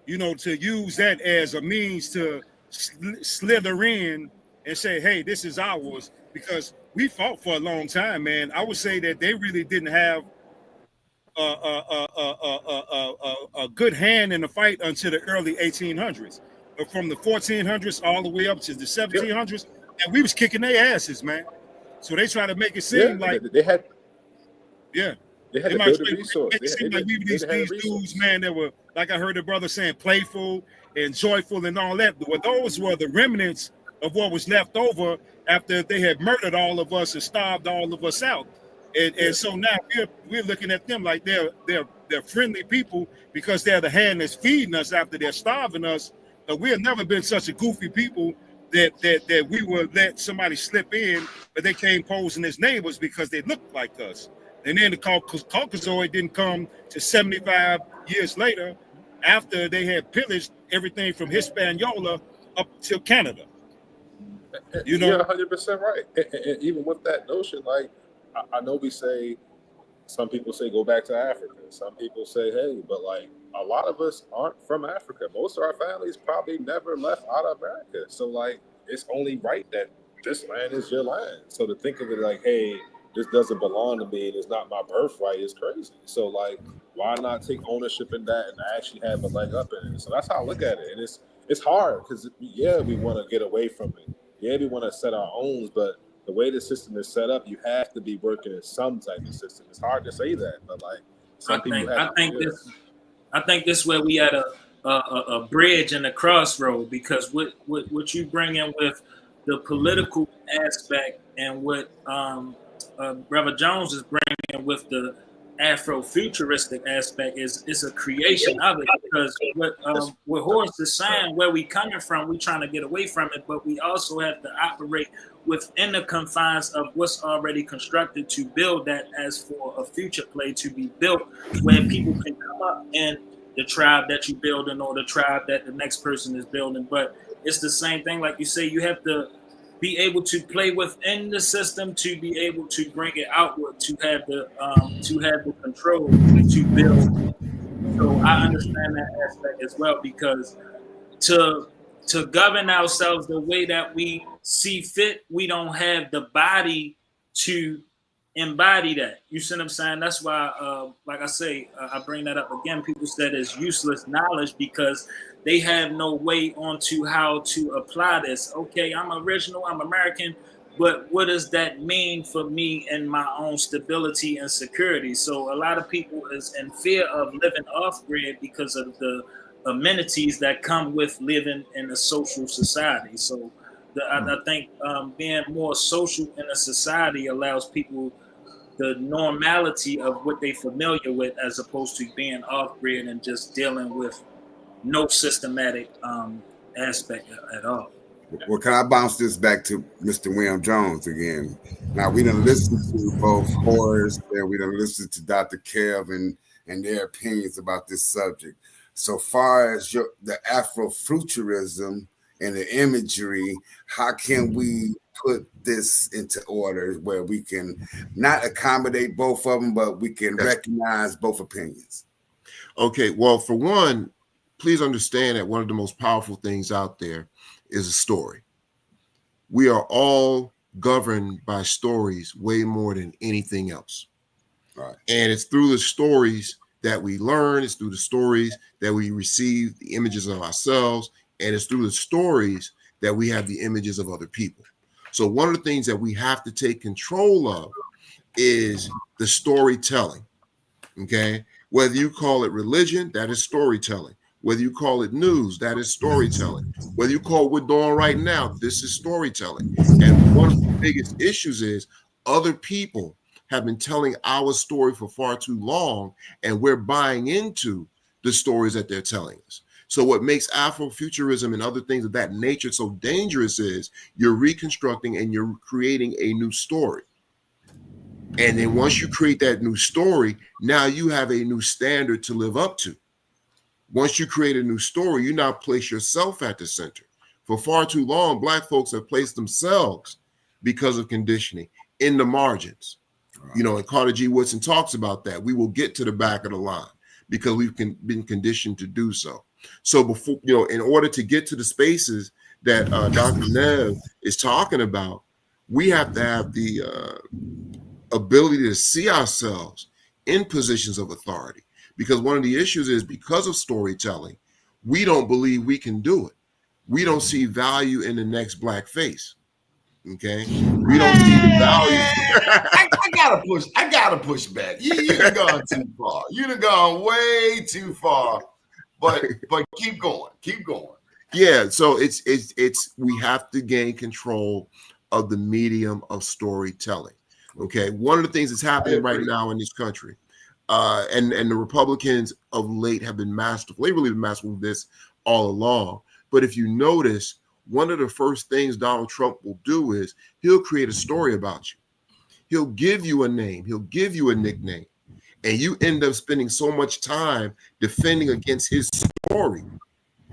to use that as a means to slither in and say, hey, this is ours, because we fought for a long time, man. I would say that they really didn't have a good hand in the fight until the early 1800s. But from the 1400s all the way up to the 1700s, and we was kicking their asses, man. So they try to make it seem like they had to build a resource. Make it seem like we were these dudes, man, that were, like I heard the brother saying, playful and joyful and all that. Well, those were the remnants of what was left over after they had murdered all of us and starved all of us out. And so now we're looking at them like they're friendly people because they're the hand that's feeding us after they're starving us. But we have never been such a goofy people that we would let somebody slip in, but they came posing as neighbors because they looked like us. And then the Caucasoid didn't come to 75 years later after they had pillaged everything from Hispaniola up to Canada. You're 100% right. And even with that notion, like, I know some people say go back to Africa. Some people say, hey, but like a lot of us aren't from Africa. Most of our families probably never left out of America. So like, it's only right that this land is your land. So to think of it like, hey, this doesn't belong to me and it's not my birthright is crazy. So like, why not take ownership in that and actually have a leg up in it? So that's how I look at it. And it's hard because we want to get away from it. Yeah, we want to set our own, but the way the system is set up, you have to be working in some type of system. It's hard to say that, but like I think this where we at a bridge and a crossroad, because what you bring in with the political aspect and what Brother Jones is bringing with the Afrofuturistic aspect is a creation of it, because what Horace is saying, where we coming from, we trying to get away from it, but we also have to operate within the confines of what's already constructed to build that as for a future play to be built, where people can come up in the tribe that you building or the tribe that the next person is building. But it's the same thing. Like you say, you have to be able to play within the system to be able to bring it outward, to have the control to build. So I understand that aspect as well, because to govern ourselves the way that we see fit, we don't have the body to embody that. You see what I'm saying? That's why, like I say, I bring that up again. People said it's useless knowledge because they have no way onto how to apply this. Okay, I'm original, I'm American, but what does that mean for me and my own stability and security? So a lot of people is in fear of living off grid because of the amenities that come with living in a social society. So I think being more social in a society allows people the normality of what they familiar with, as opposed to being off grid and just dealing with no systematic aspect at all. Well, can I bounce this back to Mr. William Jones again? Now, we done listened to both Horace and we done listened to Dr. Kelvin and their opinions about this subject. So far as the Afrofuturism and the imagery, how can we put this into order where we can not accommodate both of them, but we can recognize both opinions? Okay, well, for one, please understand that one of the most powerful things out there is a story. We are all governed by stories way more than anything else. Right. And it's through the stories that we learn, it's through the stories that we receive the images of ourselves, and it's through the stories that we have the images of other people. So one of the things that we have to take control of is the storytelling. Okay, whether you call it religion, that is storytelling. Whether you call it news, that is storytelling. Whether you call what we're doing right now, this is storytelling. And one of the biggest issues is other people have been telling our story for far too long, and we're buying into the stories that they're telling us. So what makes Afrofuturism and other things of that nature so dangerous is you're reconstructing and you're creating a new story. And then once you create that new story, now you have a new standard to live up to. Once you create a new story, you now place yourself at the center. For far too long, Black folks have placed themselves, because of conditioning, in the margins. You know, and Carter G. Woodson talks about that. We will get to the back of the line because we've been conditioned to do so. So before, you know, in order to get to the spaces that Dr. Nev is talking about, we have to have the ability to see ourselves in positions of authority. Because one of the issues is, because of storytelling, we don't believe we can do it. We don't see value in the next Black face. Okay, we don't see the value. I gotta push back. You done gone too far. You done gone way too far. But keep going. Yeah, so it's we have to gain control of the medium of storytelling. Okay, one of the things that's happening right now in this country, and the Republicans of late have been masterful. They really been masterful with this all along. But if you notice, one of the first things Donald Trump will do is he'll create a story about you. He'll give you a name. He'll give you a nickname. And you end up spending so much time defending against his story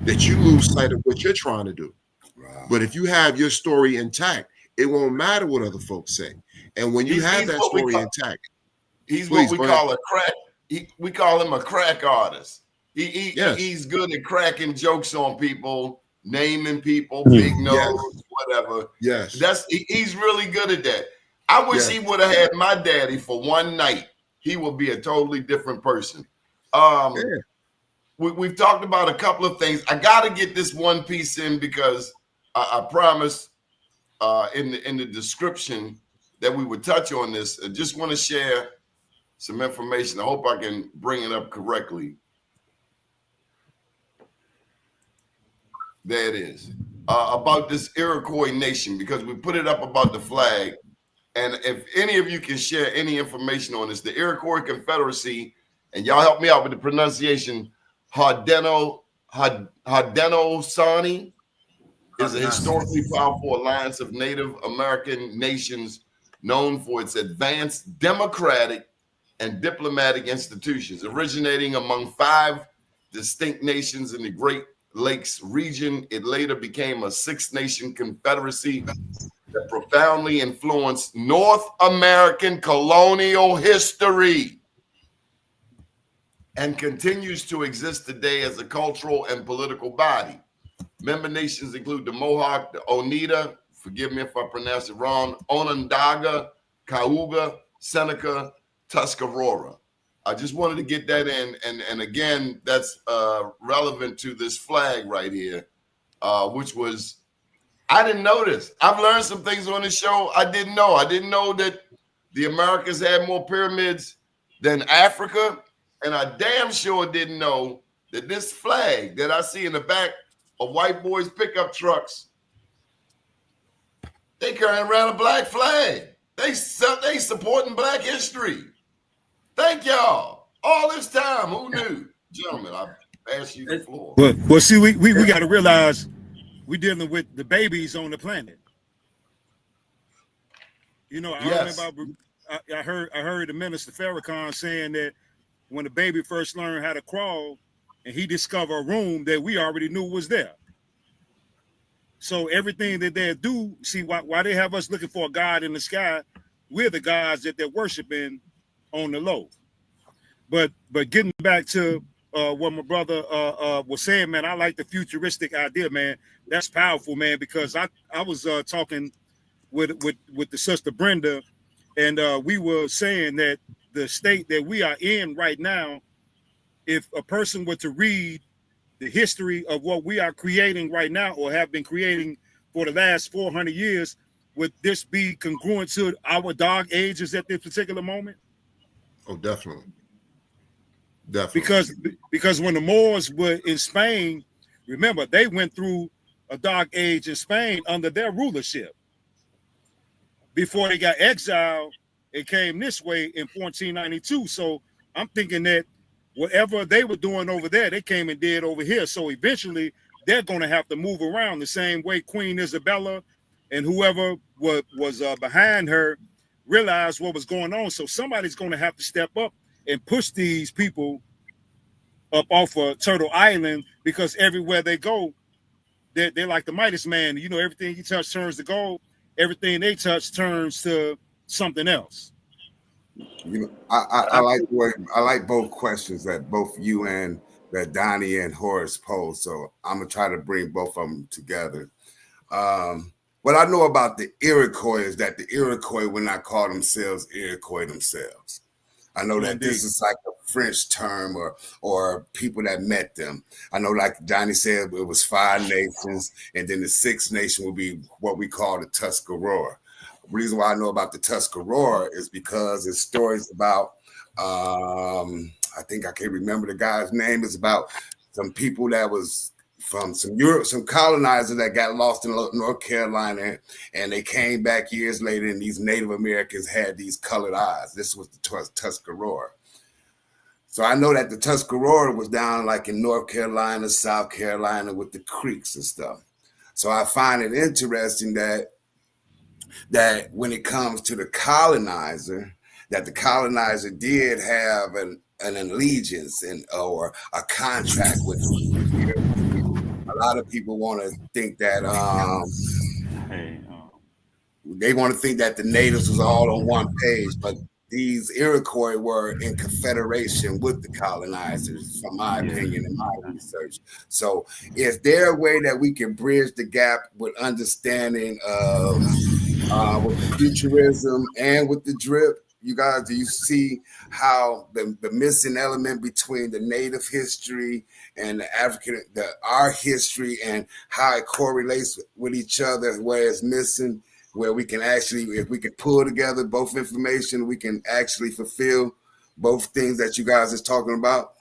that you lose sight of what you're trying to do. Wow. But if you have your story intact, it won't matter what other folks say. And when you have that story intact, he's what we call a crack. We call him a crack artist. He's good at cracking jokes on people, naming people, big nose, whatever. Yes, he's really good at that. I wish he would have had my daddy for one night. He would be a totally different person. We've talked about a couple of things. I got to get this one piece in because I promised in the description that we would touch on this. I just want to share some information. I hope I can bring it up correctly. There it is. About this Iroquois nation, because we put it up about the flag. And if any of you can share any information on this, the Iroquois Confederacy, and y'all help me out with the pronunciation, Haudenosaunee is a historically powerful alliance of Native American nations known for its advanced democratic and diplomatic institutions, originating among 5 distinct nations in the Great Lakes region. It later became a six-nation confederacy that profoundly influenced North American colonial history and continues to exist today as a cultural and political body. Member nations include the Mohawk, the Oneida, forgive me if I pronounce it wrong, Onondaga, Cayuga, Seneca, Tuscarora. I just wanted to get that in, and again, that's relevant to this flag right here, which was, I didn't know this. I've learned some things on this show I didn't know. I didn't know that the Americas had more pyramids than Africa, and I damn sure didn't know that this flag that I see in the back of white boys' pickup trucks, they carrying around a black flag. They supporting black history. Thank y'all. All this time, who knew? Gentlemen, I pass you the floor. Well, see, we got to realize we're dealing with the babies on the planet. You know, Yes. I heard the minister Farrakhan saying that when the baby first learned how to crawl, and he discovered a room that we already knew was there. So everything that they do, see why they have us looking for a God in the sky, we're the gods that they're worshiping on the low. But getting back to what my brother was saying, man, I like the futuristic idea, man. That's powerful, man, because I was talking with the sister Brenda, and we were saying that the state that we are in right now, if a person were to read the history of what we are creating right now or have been creating for the last 400 years, would this be congruent to our dark ages at this particular moment? Oh, definitely. Definitely. Because when the Moors were in Spain, remember, they went through a dark age in Spain under their rulership. Before they got exiled, it came this way in 1492. So I'm thinking that whatever they were doing over there, they came and did over here. So eventually they're going to have to move around the same way Queen Isabella and whoever was behind her realized what was going on. So somebody's going to have to step up and push these people up off of Turtle Island, because everywhere they go, they're like the Midas man. You know, everything he touches turns to gold. Everything they touch turns to something else. You know, I like both questions that both you and that Donnie and Horace posed. So I'm gonna try to bring both of them together. What I know about the Iroquois is that the Iroquois would not call themselves Iroquois themselves. I know that this is like a French term or people that met them. I know, like Johnny said, it was 5 nations, and then the 6th nation would be what we call the Tuscarora. The reason why I know about the Tuscarora is because it's stories about, I think I can't remember the guy's name. It's about some people that was from some colonizers that got lost in North Carolina, and they came back years later, and these Native Americans had these colored eyes. This was the Tuscarora. So I know that the Tuscarora was down like in North Carolina, South Carolina with the creeks and stuff. So I find it interesting that when it comes to the colonizer, that the colonizer did have an allegiance or a contract with them. A lot of people want to think that they want to think that the natives was all on one page, but these Iroquois were in confederation with the colonizers, from my opinion and my research. So is there a way that we can bridge the gap with understanding of with the futurism and with the drip? You guys, do you see how the missing element between the native history and the African, our history, and how it correlates with each other, where it's missing, where we can actually, if we can pull together both information, we can actually fulfill both things that you guys is talking about?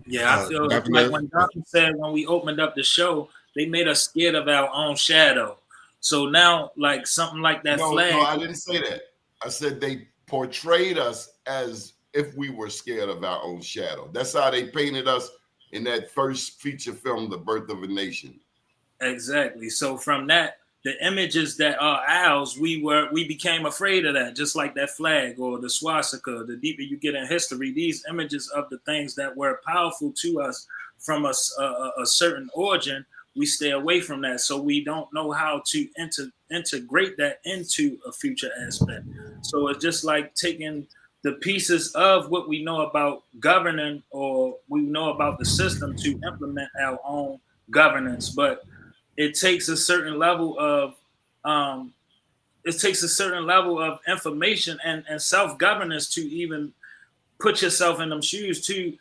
Yeah, I feel like when Dr. said when we opened up the show, they made us scared of our own shadow. So now, like something like that flag. No, I didn't say that. I said they portrayed us as if we were scared of our own shadow. That's how they painted us in that first feature film, The Birth of a Nation. Exactly. So from that, the images that are ours, we became afraid of that, just like that flag or the swastika. The deeper you get in history, these images of the things that were powerful to us from a certain origin, we stay away from that. So we don't know how to integrate that into a future aspect. So it's just like taking the pieces of what we know about governing or we know about the system to implement our own governance. But it takes a certain level of information and self-governance to even put yourself in them shoes to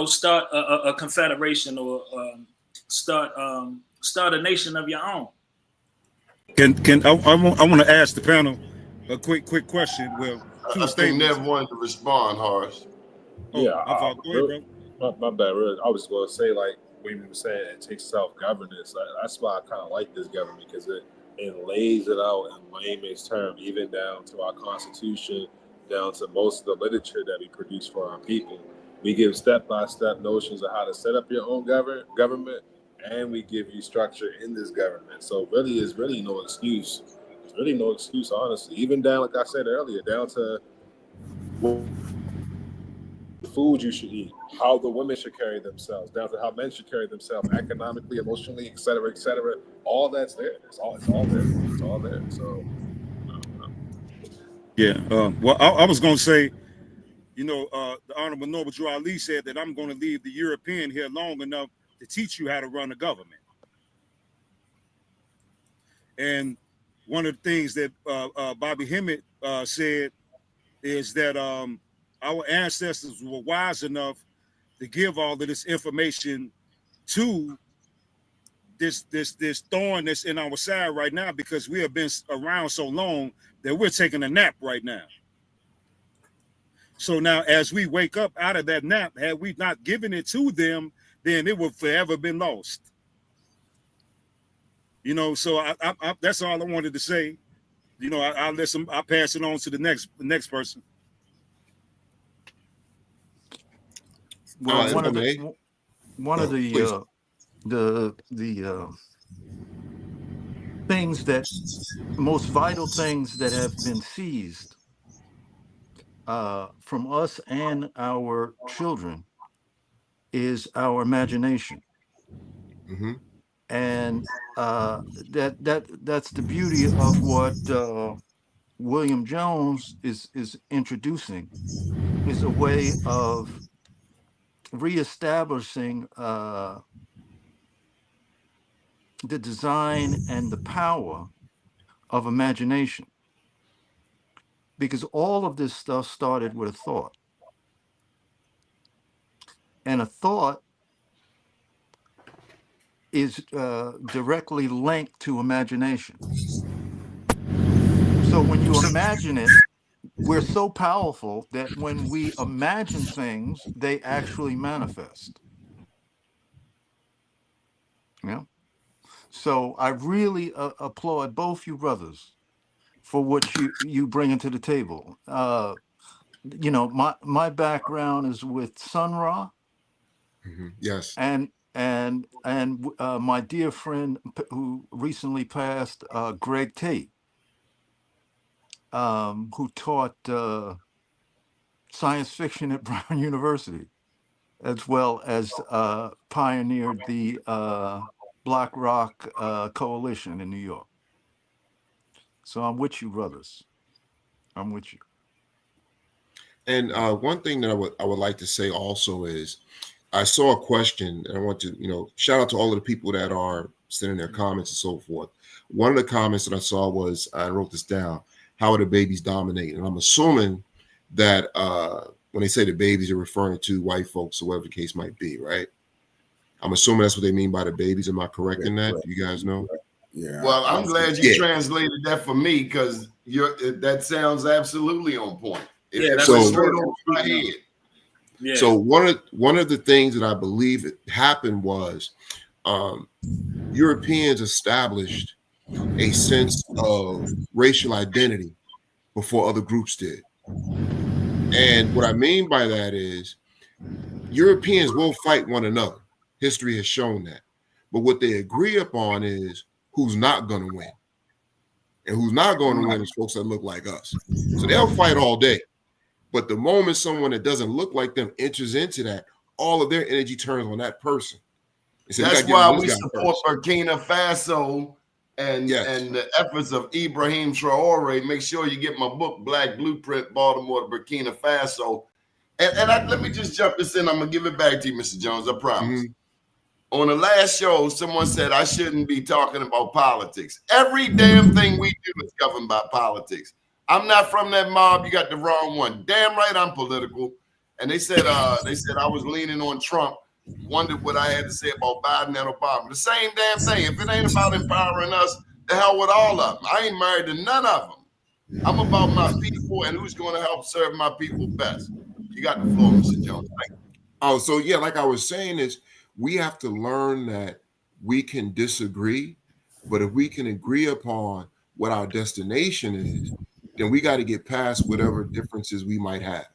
start a confederation or start a nation of your own. I want to ask the panel a quick question. Well, two I think statements. Nev wanted to respond, Horace. Yeah, I thought, go ahead, bro. my bad. Really, I was going to say, like we were saying, it takes self-governance. That's why I kind of like this government, because it lays it out in layman's term, even down to our Constitution, down to most of the literature that we produce for our people. We give step-by-step notions of how to set up your own government, and we give you structure in this government. So really, it's really no excuse. There's really no excuse, honestly. Even down, like I said earlier, down to what food you should eat, how the women should carry themselves, down to how men should carry themselves economically, emotionally, et cetera, et cetera. All that's there. It's all there. It's all there. So, Yeah. Well, I was going to say, the Honorable Noble Drew Ali said that I'm going to leave the European here long enough to teach you how to run a government. And one of the things that Bobby Hemmett said is that our ancestors were wise enough to give all of this information to this thorn that's in our side right now, because we have been around so long that we're taking a nap right now. So now, as we wake up out of that nap, had we not given it to them, then it would forever been lost. So I that's all I wanted to say. I'll pass it on to the next person. Well, if I may. one of the things that most vital things that have been seized from us and our children is our imagination. Mm-hmm. And that's the beauty of what William Jones is introducing, is a way of reestablishing the design and the power of imagination, because all of this stuff started with a thought, and a thought is directly linked to imagination. So when you imagine it, we're so powerful that when we imagine things, they actually manifest. Yeah. So I really applaud both you brothers for what you bring into the table. My background is with Sun Ra, Mm-hmm. Yes. and my dear friend who recently passed, Greg Tate, who taught science fiction at Brown University, as well as pioneered the Black Rock Coalition in New York. So I'm with you, brothers. I'm with you. And one thing that I would like to say also is, I saw a question, and I want to shout out to all of the people that are sending their comments and so forth. One of the comments that I saw was, I wrote this down: how are the babies dominating? And I'm assuming that when they say the babies, are referring to white folks or whatever the case might be, right? I'm assuming that's what they mean by the babies. Am I correct in that? You guys know? Yeah. Well, I'm glad you translated that for me, because that sounds absolutely on point. That's so straight over my head. Yeah. So one of the things that I believe happened was Europeans established a sense of racial identity before other groups did. And what I mean by that is, Europeans will fight one another. History has shown that. But what they agree upon is who's not going to win. And who's not going to win is folks that look like us. So they'll fight all day. But the moment someone that doesn't look like them enters into that, all of their energy turns on that person. So that's why we support Burkina Faso and the efforts of Ibrahim Traore. Make sure you get my book, Black Blueprint, Baltimore to Burkina Faso. And let me just jump this in. I'm going to give it back to you, Mr. Jones. I promise. On the last show, someone said I shouldn't be talking about politics. Every damn thing we do is governed by politics. I'm not from that mob. You got the wrong one. Damn right I'm political. And they said I was leaning on Trump. Wondered what I had to say about Biden and Obama. The same damn thing. If it ain't about empowering us, the hell with all of them. I ain't married to none of them. I'm about my people and who's going to help serve my people best. You got the floor, Mr. Jones. Thank you. Oh, so yeah, like I was saying is we have to learn that we can disagree, but if we can agree upon what our destination is, then we got to get past whatever differences we might have.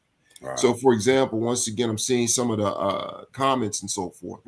Right. So, for example, once again, I'm seeing some of the comments and so forth.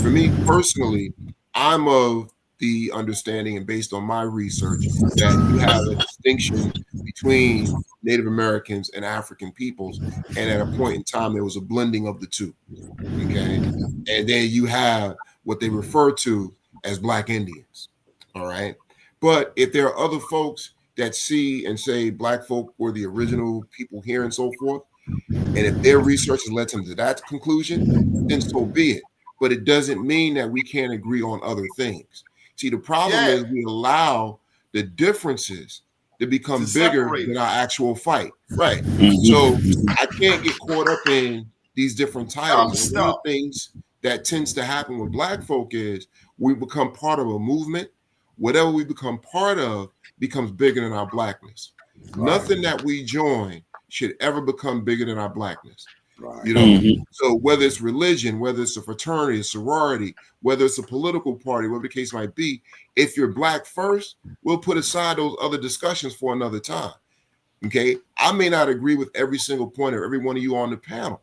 For me personally, I'm of the understanding and based on my research that you have a distinction between Native Americans and African peoples. And at a point in time, there was a blending of the two. Okay. And then you have what they refer to as Black Indians. All right. But if there are other folks that see and say Black folk were the original people here and so forth, and if their research has led them to that conclusion, then so be it. But it doesn't mean that we can't agree on other things. See, the problem is we allow the differences to become bigger than our actual fight. Right. So I can't get caught up in these different titles. And one of the things that tends to happen with Black folk is we become part of a movement. Whatever we become part of becomes bigger than our Blackness. Right. Nothing that we join should ever become bigger than our Blackness. Right. You know, so whether it's religion, whether it's a fraternity, a sorority, whether it's a political party, whatever the case might be, if you're Black first, we'll put aside those other discussions for another time. Okay. I may not agree with every single point of every one of you on the panel,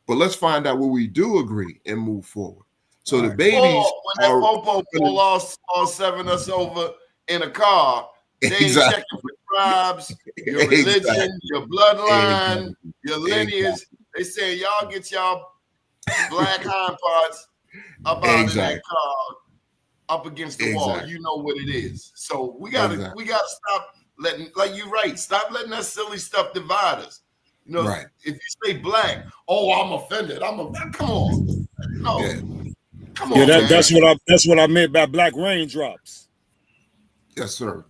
but let's find out where we do agree and move forward. So the babies when that popo pull all seven of us over in a car, they ain't checking for tribes, your religion, your bloodline, your lineage. They say y'all get y'all Black hind parts up out in that car, up against the wall. You know what it is. So we gotta stop letting, like you're right, stop letting that silly stuff divide us. You know, if you say Black, I'm offended. Come on. No. Come on, that's what I meant by Black raindrops. Yes, sir.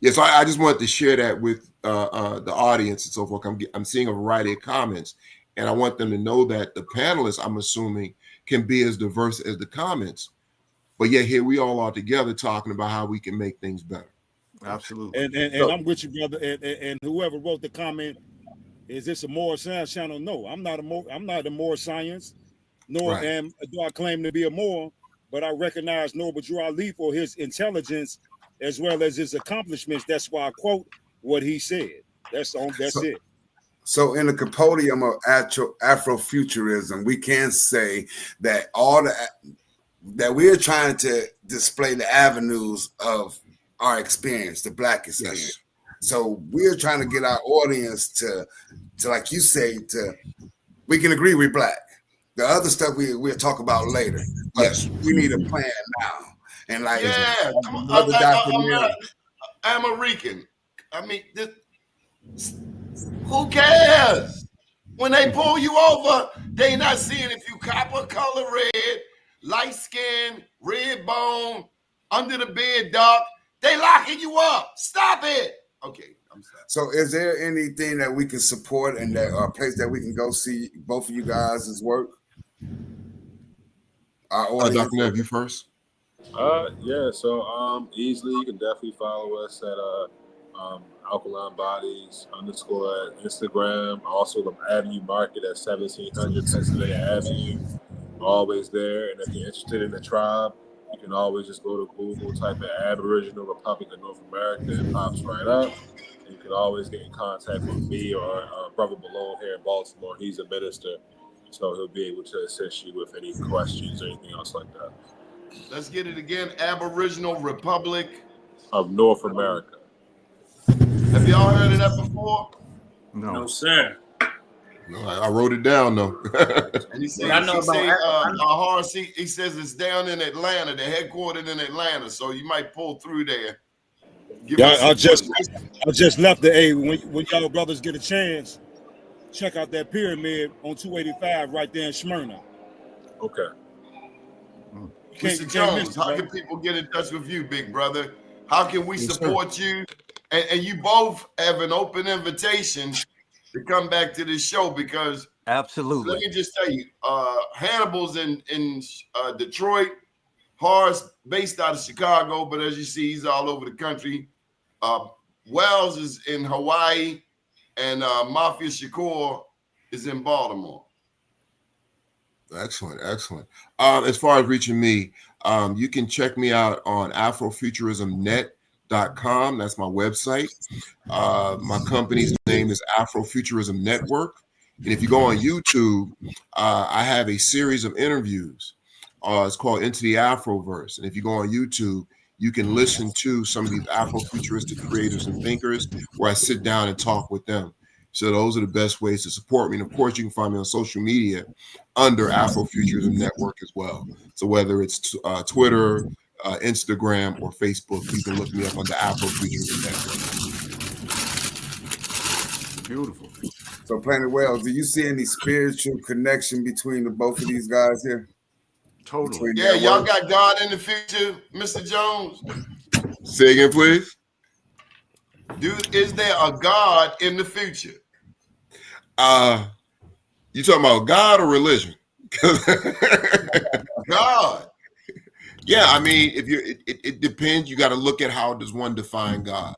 Yes, I just wanted to share that with the audience and so forth. I'm seeing a variety of comments, and I want them to know that the panelists, I'm assuming, can be as diverse as the comments. But yet here we all are together talking about how we can make things better. Absolutely. And I'm with you, brother. And whoever wrote the comment, is this a more science channel? No, I'm not a more science, nor do I claim to be a more, but I recognize Norbert Drew for his intelligence as well as his accomplishments. That's why I quote what he said. That's it. So in the compendium of Afrofuturism, we can say that that we're trying to display the avenues of our experience, the Black experience. Yes. So we're trying to get our audience to like you say, we can agree we're Black. The other stuff we'll talk about later. Yes, we need a plan now. And like, I'm a Rican. I mean, who cares? When they pull you over, they not seeing if you copper color red, light skin, red bone, under the bed dark. They locking you up. Stop it. Okay, I'm sorry. So is there anything that we can support and that a place that we can go see both of you guys' work? Dr. Nev, you first. So easily you can definitely follow us at Alkaline Bodies _ at Instagram. Also the Avenue Market at 1700 Pennsylvania Avenue. Always there. And if you're interested in the tribe, you can always just go to Google, type in Aboriginal Republic of North America, it pops right up. And you can always get in contact with me or Brother Malone here in Baltimore. He's a minister, so he'll be able to assist you with any questions or anything else like that. Let's get it again. Aboriginal Republic of North America. Have y'all heard of that before? No, No. sir. No, I wrote it down though. And he says, I know about he says it's down in Atlanta. They're headquartered in Atlanta, so you might pull through there. Yeah, I just left the A. When y'all brothers get a chance, check out that pyramid on 285 right there in Smyrna. Okay. Mr. Jones, how can people get in touch with you, big brother? How can we support you? And you both have an open invitation to come back to this show, because Absolutely. let me just tell you, Hannibal's in Detroit, Horace based out of Chicago, but as you see, he's all over the country. Wells is in Hawaii, and Mafia Shakur is in Baltimore. Excellent, excellent. As far as reaching me, you can check me out on afrofuturismnet.com. That's my website. My company's name is Afrofuturism Network. And if you go on YouTube, I have a series of interviews. It's called Into the Afroverse. And if you go on YouTube, you can listen to some of these Afrofuturistic creators and thinkers where I sit down and talk with them. So those are the best ways to support me. And of course, you can find me on social media under Afrofuturism Network as well. So whether it's Twitter, Instagram, or Facebook, you can look me up under Afrofuturism Network. Beautiful. So, Planet Wells, do you see any spiritual connection between the both of these guys here? Totally. Yeah, y'all got God in the future, Mr. Jones? Say again, please. Is there a God in the future? You talking about God or religion? God. Yeah, I mean, if it depends. You got to look at how does one define God.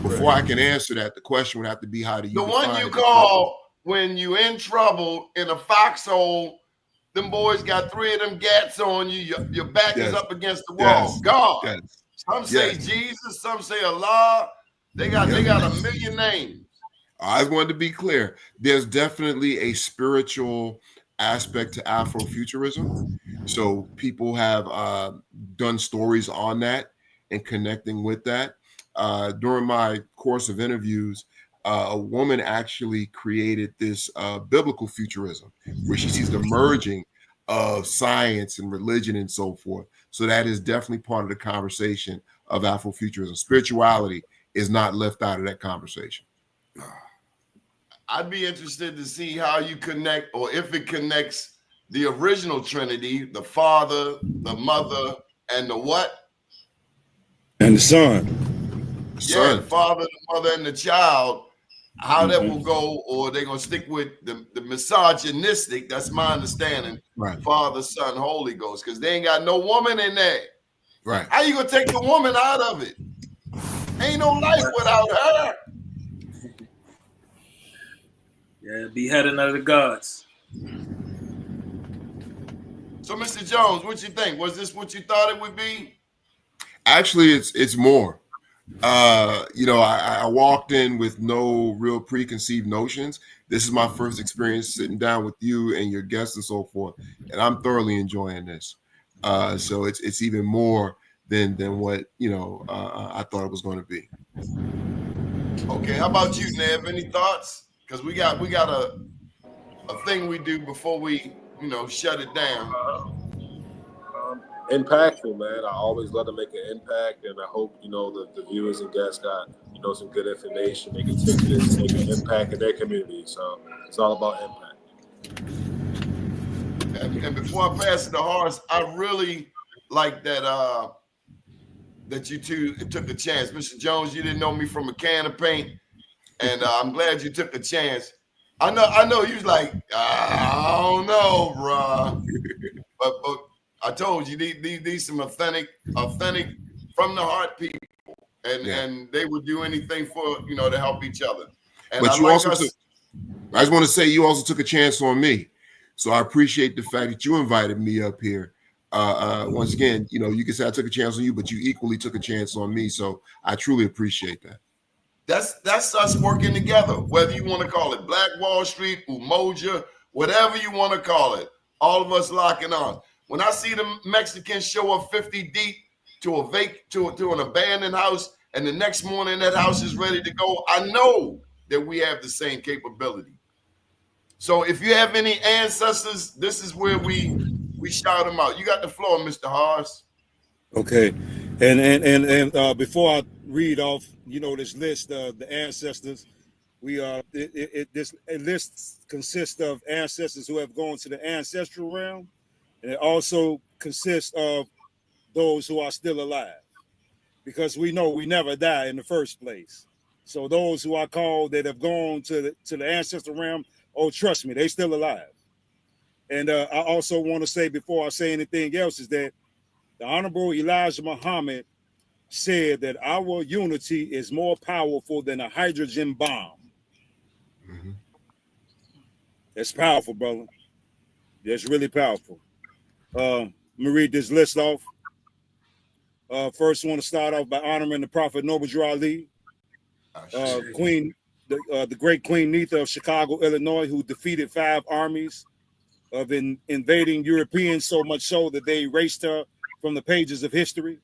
Before I can answer that, the question would have to be, how do you? The one you call when you in trouble in a foxhole, them boys got 3 of them gats on you. Your back is up against the wall. God. Yes. Some say Jesus. Some say Allah. They got a million names. I just wanted to be clear. There's definitely a spiritual aspect to Afrofuturism. So people have done stories on that and connecting with that. During my course of interviews, a woman actually created this biblical futurism where she sees the merging of science and religion and so forth. So that is definitely part of the conversation of Afrofuturism. Spirituality is not left out of that conversation. I'd be interested to see how you connect, or if it connects the original Trinity, the Father, the Mother, and the what? And the Son. Yeah, the Father, the Mother, and the child. How that will go, or they're going to stick with the misogynistic, that's my understanding, right? Father, Son, Holy Ghost, because they ain't got no woman in there. Right. How you going to take the woman out of it? Ain't no life without her. Yeah, beheading of the gods. So, Mr. Jones, what you think? Was this what you thought it would be? Actually, it's more. I walked in with no real preconceived notions. This is my first experience sitting down with you and your guests and so forth, and I'm thoroughly enjoying this. So it's even more than what I thought it was going to be. Okay, how about you, Nev? Any thoughts? Because we got a thing we do before we shut it down. Impactful, man. I always love to make an impact, and I hope the viewers and guests got some good information. They can take this, make an impact in their community. So it's all about impact. And before I pass it to Horace, I really like that that you two took a chance. Mr. Jones, you didn't know me from a can of paint, and I'm glad you took a chance. I know you was like, I don't know, bro, but I told you these some authentic from the heart people, and they would do anything for to help each other. And but I you like also I just want to say you also took a chance on me, so I appreciate the fact that you invited me up here. Once again, you can say I took a chance on you, but you equally took a chance on me. So I truly appreciate that. That's us working together, whether you want to call it Black Wall Street, Umoja, whatever you want to call it. All of us locking on. When I see the Mexicans show up 50 deep to an abandoned house, and the next morning that house is ready to go, I know that we have the same capability. So if you have any ancestors, this is where we shout them out. You got the floor, Mr. Hars. Okay, and before I read off, this list of the ancestors, this list consists of ancestors who have gone to the ancestral realm, and it also consists of those who are still alive, because we know we never die in the first place. So those who I call that have gone to the ancestral realm, oh, trust me, they still alive. And I also want to say, before I say anything else, is that the Honorable Elijah Muhammad said that our unity is more powerful than a hydrogen bomb. Mhm. That's powerful, brother. That's really powerful. Let me read this list off. First, I want to start off by honoring the Prophet Noble Drew Ali, the great Queen Neitha of Chicago, Illinois, who defeated 5 armies of invading Europeans, so much so that they erased her from the pages of history.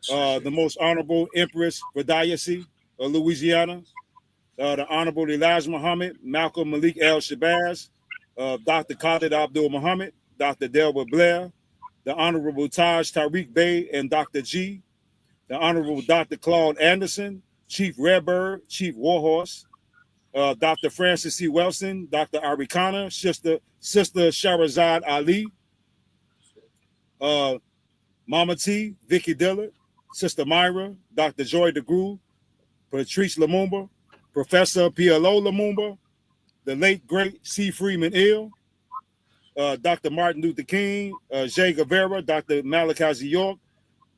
The most honorable Empress Vidayasi of Louisiana, the Honorable Elijah Muhammad, Malcolm Malik El Shabazz, Dr. Khalid Abdul Muhammad, Dr. Delbert Blair, the Honorable Taj Tariq Bey and Dr. G, the Honorable Dr. Claude Anderson, Chief Redbird, Chief Warhorse, Dr. Francis C. Wilson, Dr. Arikana, Sister Shahrazad Ali, Mama T, Vicky Dillard, Sister Myra, Dr. Joy DeGroot, Patrice Lumumba, Professor PLO Lumumba, the late great C. Freeman Ill, Dr. Martin Luther King, Che Guevara, Dr. Malachi York,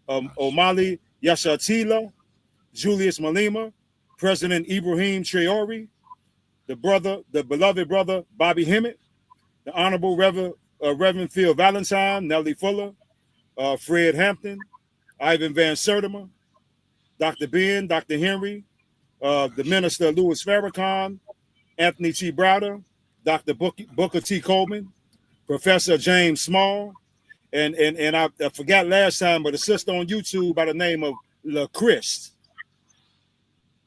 Omali Yashatila, Julius Malema, President Ibrahim Traore, the beloved brother Bobby Hemmett, the Honorable Reverend Phil Valentine, Nellie Fuller, Fred Hampton, Ivan Van Sertima, Dr. Ben, Dr. Henry, the Minister Louis Farrakhan, Anthony T. Browder, Dr. Booker T. Coleman, Professor James Small, and I forgot last time, but a sister on YouTube by the name of LaChrist.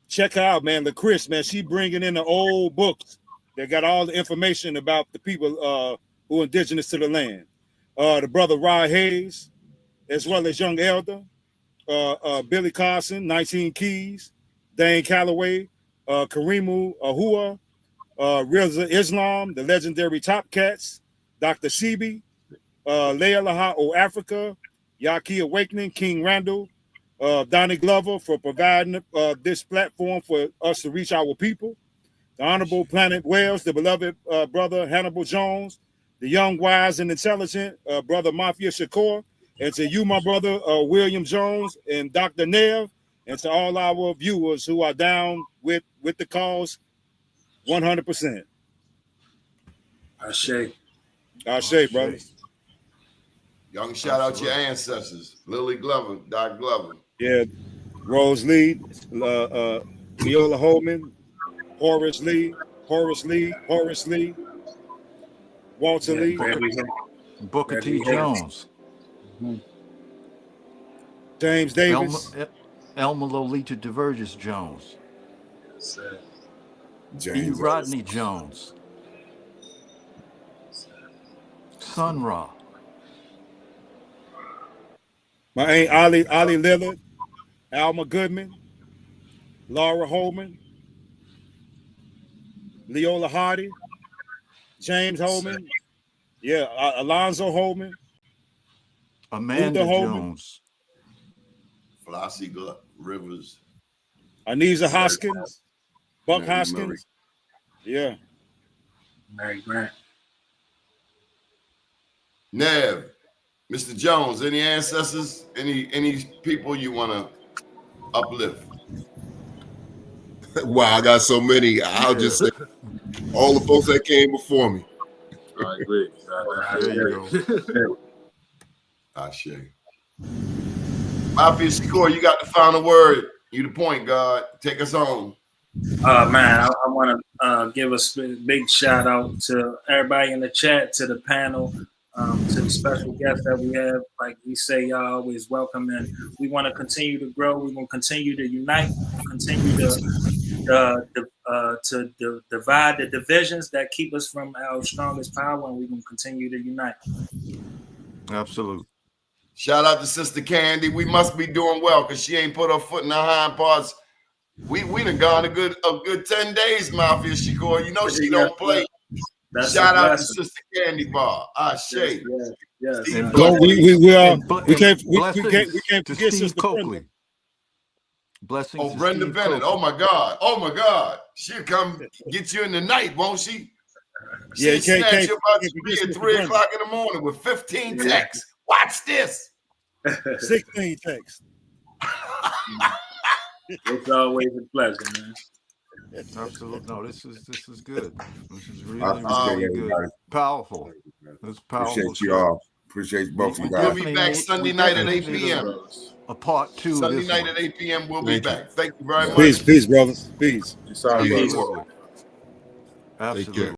Check her out, man. LaChrist, man, she bringing in the old books that got all the information about the people who are indigenous to the land. The brother Rod Hayes, as well as Young Elder, Billy Carson, 19 Keys, Dane Calloway, Karimu Ahua, Rizza Islam, the legendary Top Cats, Dr. Sebi, Leia Laha O Africa, Yaqui Awakening, King Randall, Donnie Glover for providing this platform for us to reach our people. The Honorable Planet Wells, the beloved brother Hannibal Jones, the young, wise, and intelligent brother Mafia Shakur, and to you, my brother William Jones and Dr. Nev, and to all our viewers who are down with the cause 100%. Ashe, brothers. Y'all can shout out your ancestors. Lily Glover, Doc Glover. Yeah, Rose Lee, Leola Holman, Horace Lee, Walter Lee, Booker T. Jones, James Davis, Elma Lolita DeVerges Jones, E. James Rodney Jones, Sun Ra, my aunt Ali Lillard, Alma Goodman, Laura Holman, Leola Hardy, James Holman, yeah, Alonzo Holman, Amanda Jones, Flossie Rivers, Anisa Hoskins, Buck Mary Hoskins, Murray. yeah. Mary Grant. Nev, Mr. Jones, any ancestors, any people you want to uplift? Wow, I got so many. I'll just say all the folks that came before me. I agree. there you go. Ashe. Mafia Score, you got the final word. You the point guard. Take us home. Man, I want to give a big shout out to everybody in the chat, to the panel. to the special guests that we have. Like we say, y'all always welcome, and we want to continue to grow. We want to continue to unite, continue to divide the divisions that keep us from our strongest power, and we can continue to unite. Absolutely. Shout out to Sister Candy. We must be doing well because she ain't put her foot in her hind parts. We done gone a good 10 days, Mafia Shakur. You know she don't play. Shout out to Sister Candy Bar. Yes. And Well, we can't blessings forget to Steve Sister Coakley. Brenda. Blessings to Brenda Steve Bennett. Coakley. Oh my God. She'll come get you in the night, won't she? Yeah, She'll you snatch you about can't forget 3 at Sister 3 Brenda. o'clock in the morning with 15 texts. Watch this. 16 texts. It's always a pleasure, man. Absolutely. No, this is good. This is I really, appreciate really everybody. good. Powerful. It's powerful. Appreciate you all. Appreciate both of you We'll guys. be back Sunday night at 8 p.m. A part 2 Sunday this night one. at 8 p.m. We'll be Thank you. back. Thank you very much. Peace, brothers. Peace. Sorry, Peace. brothers. Absolutely. Take care.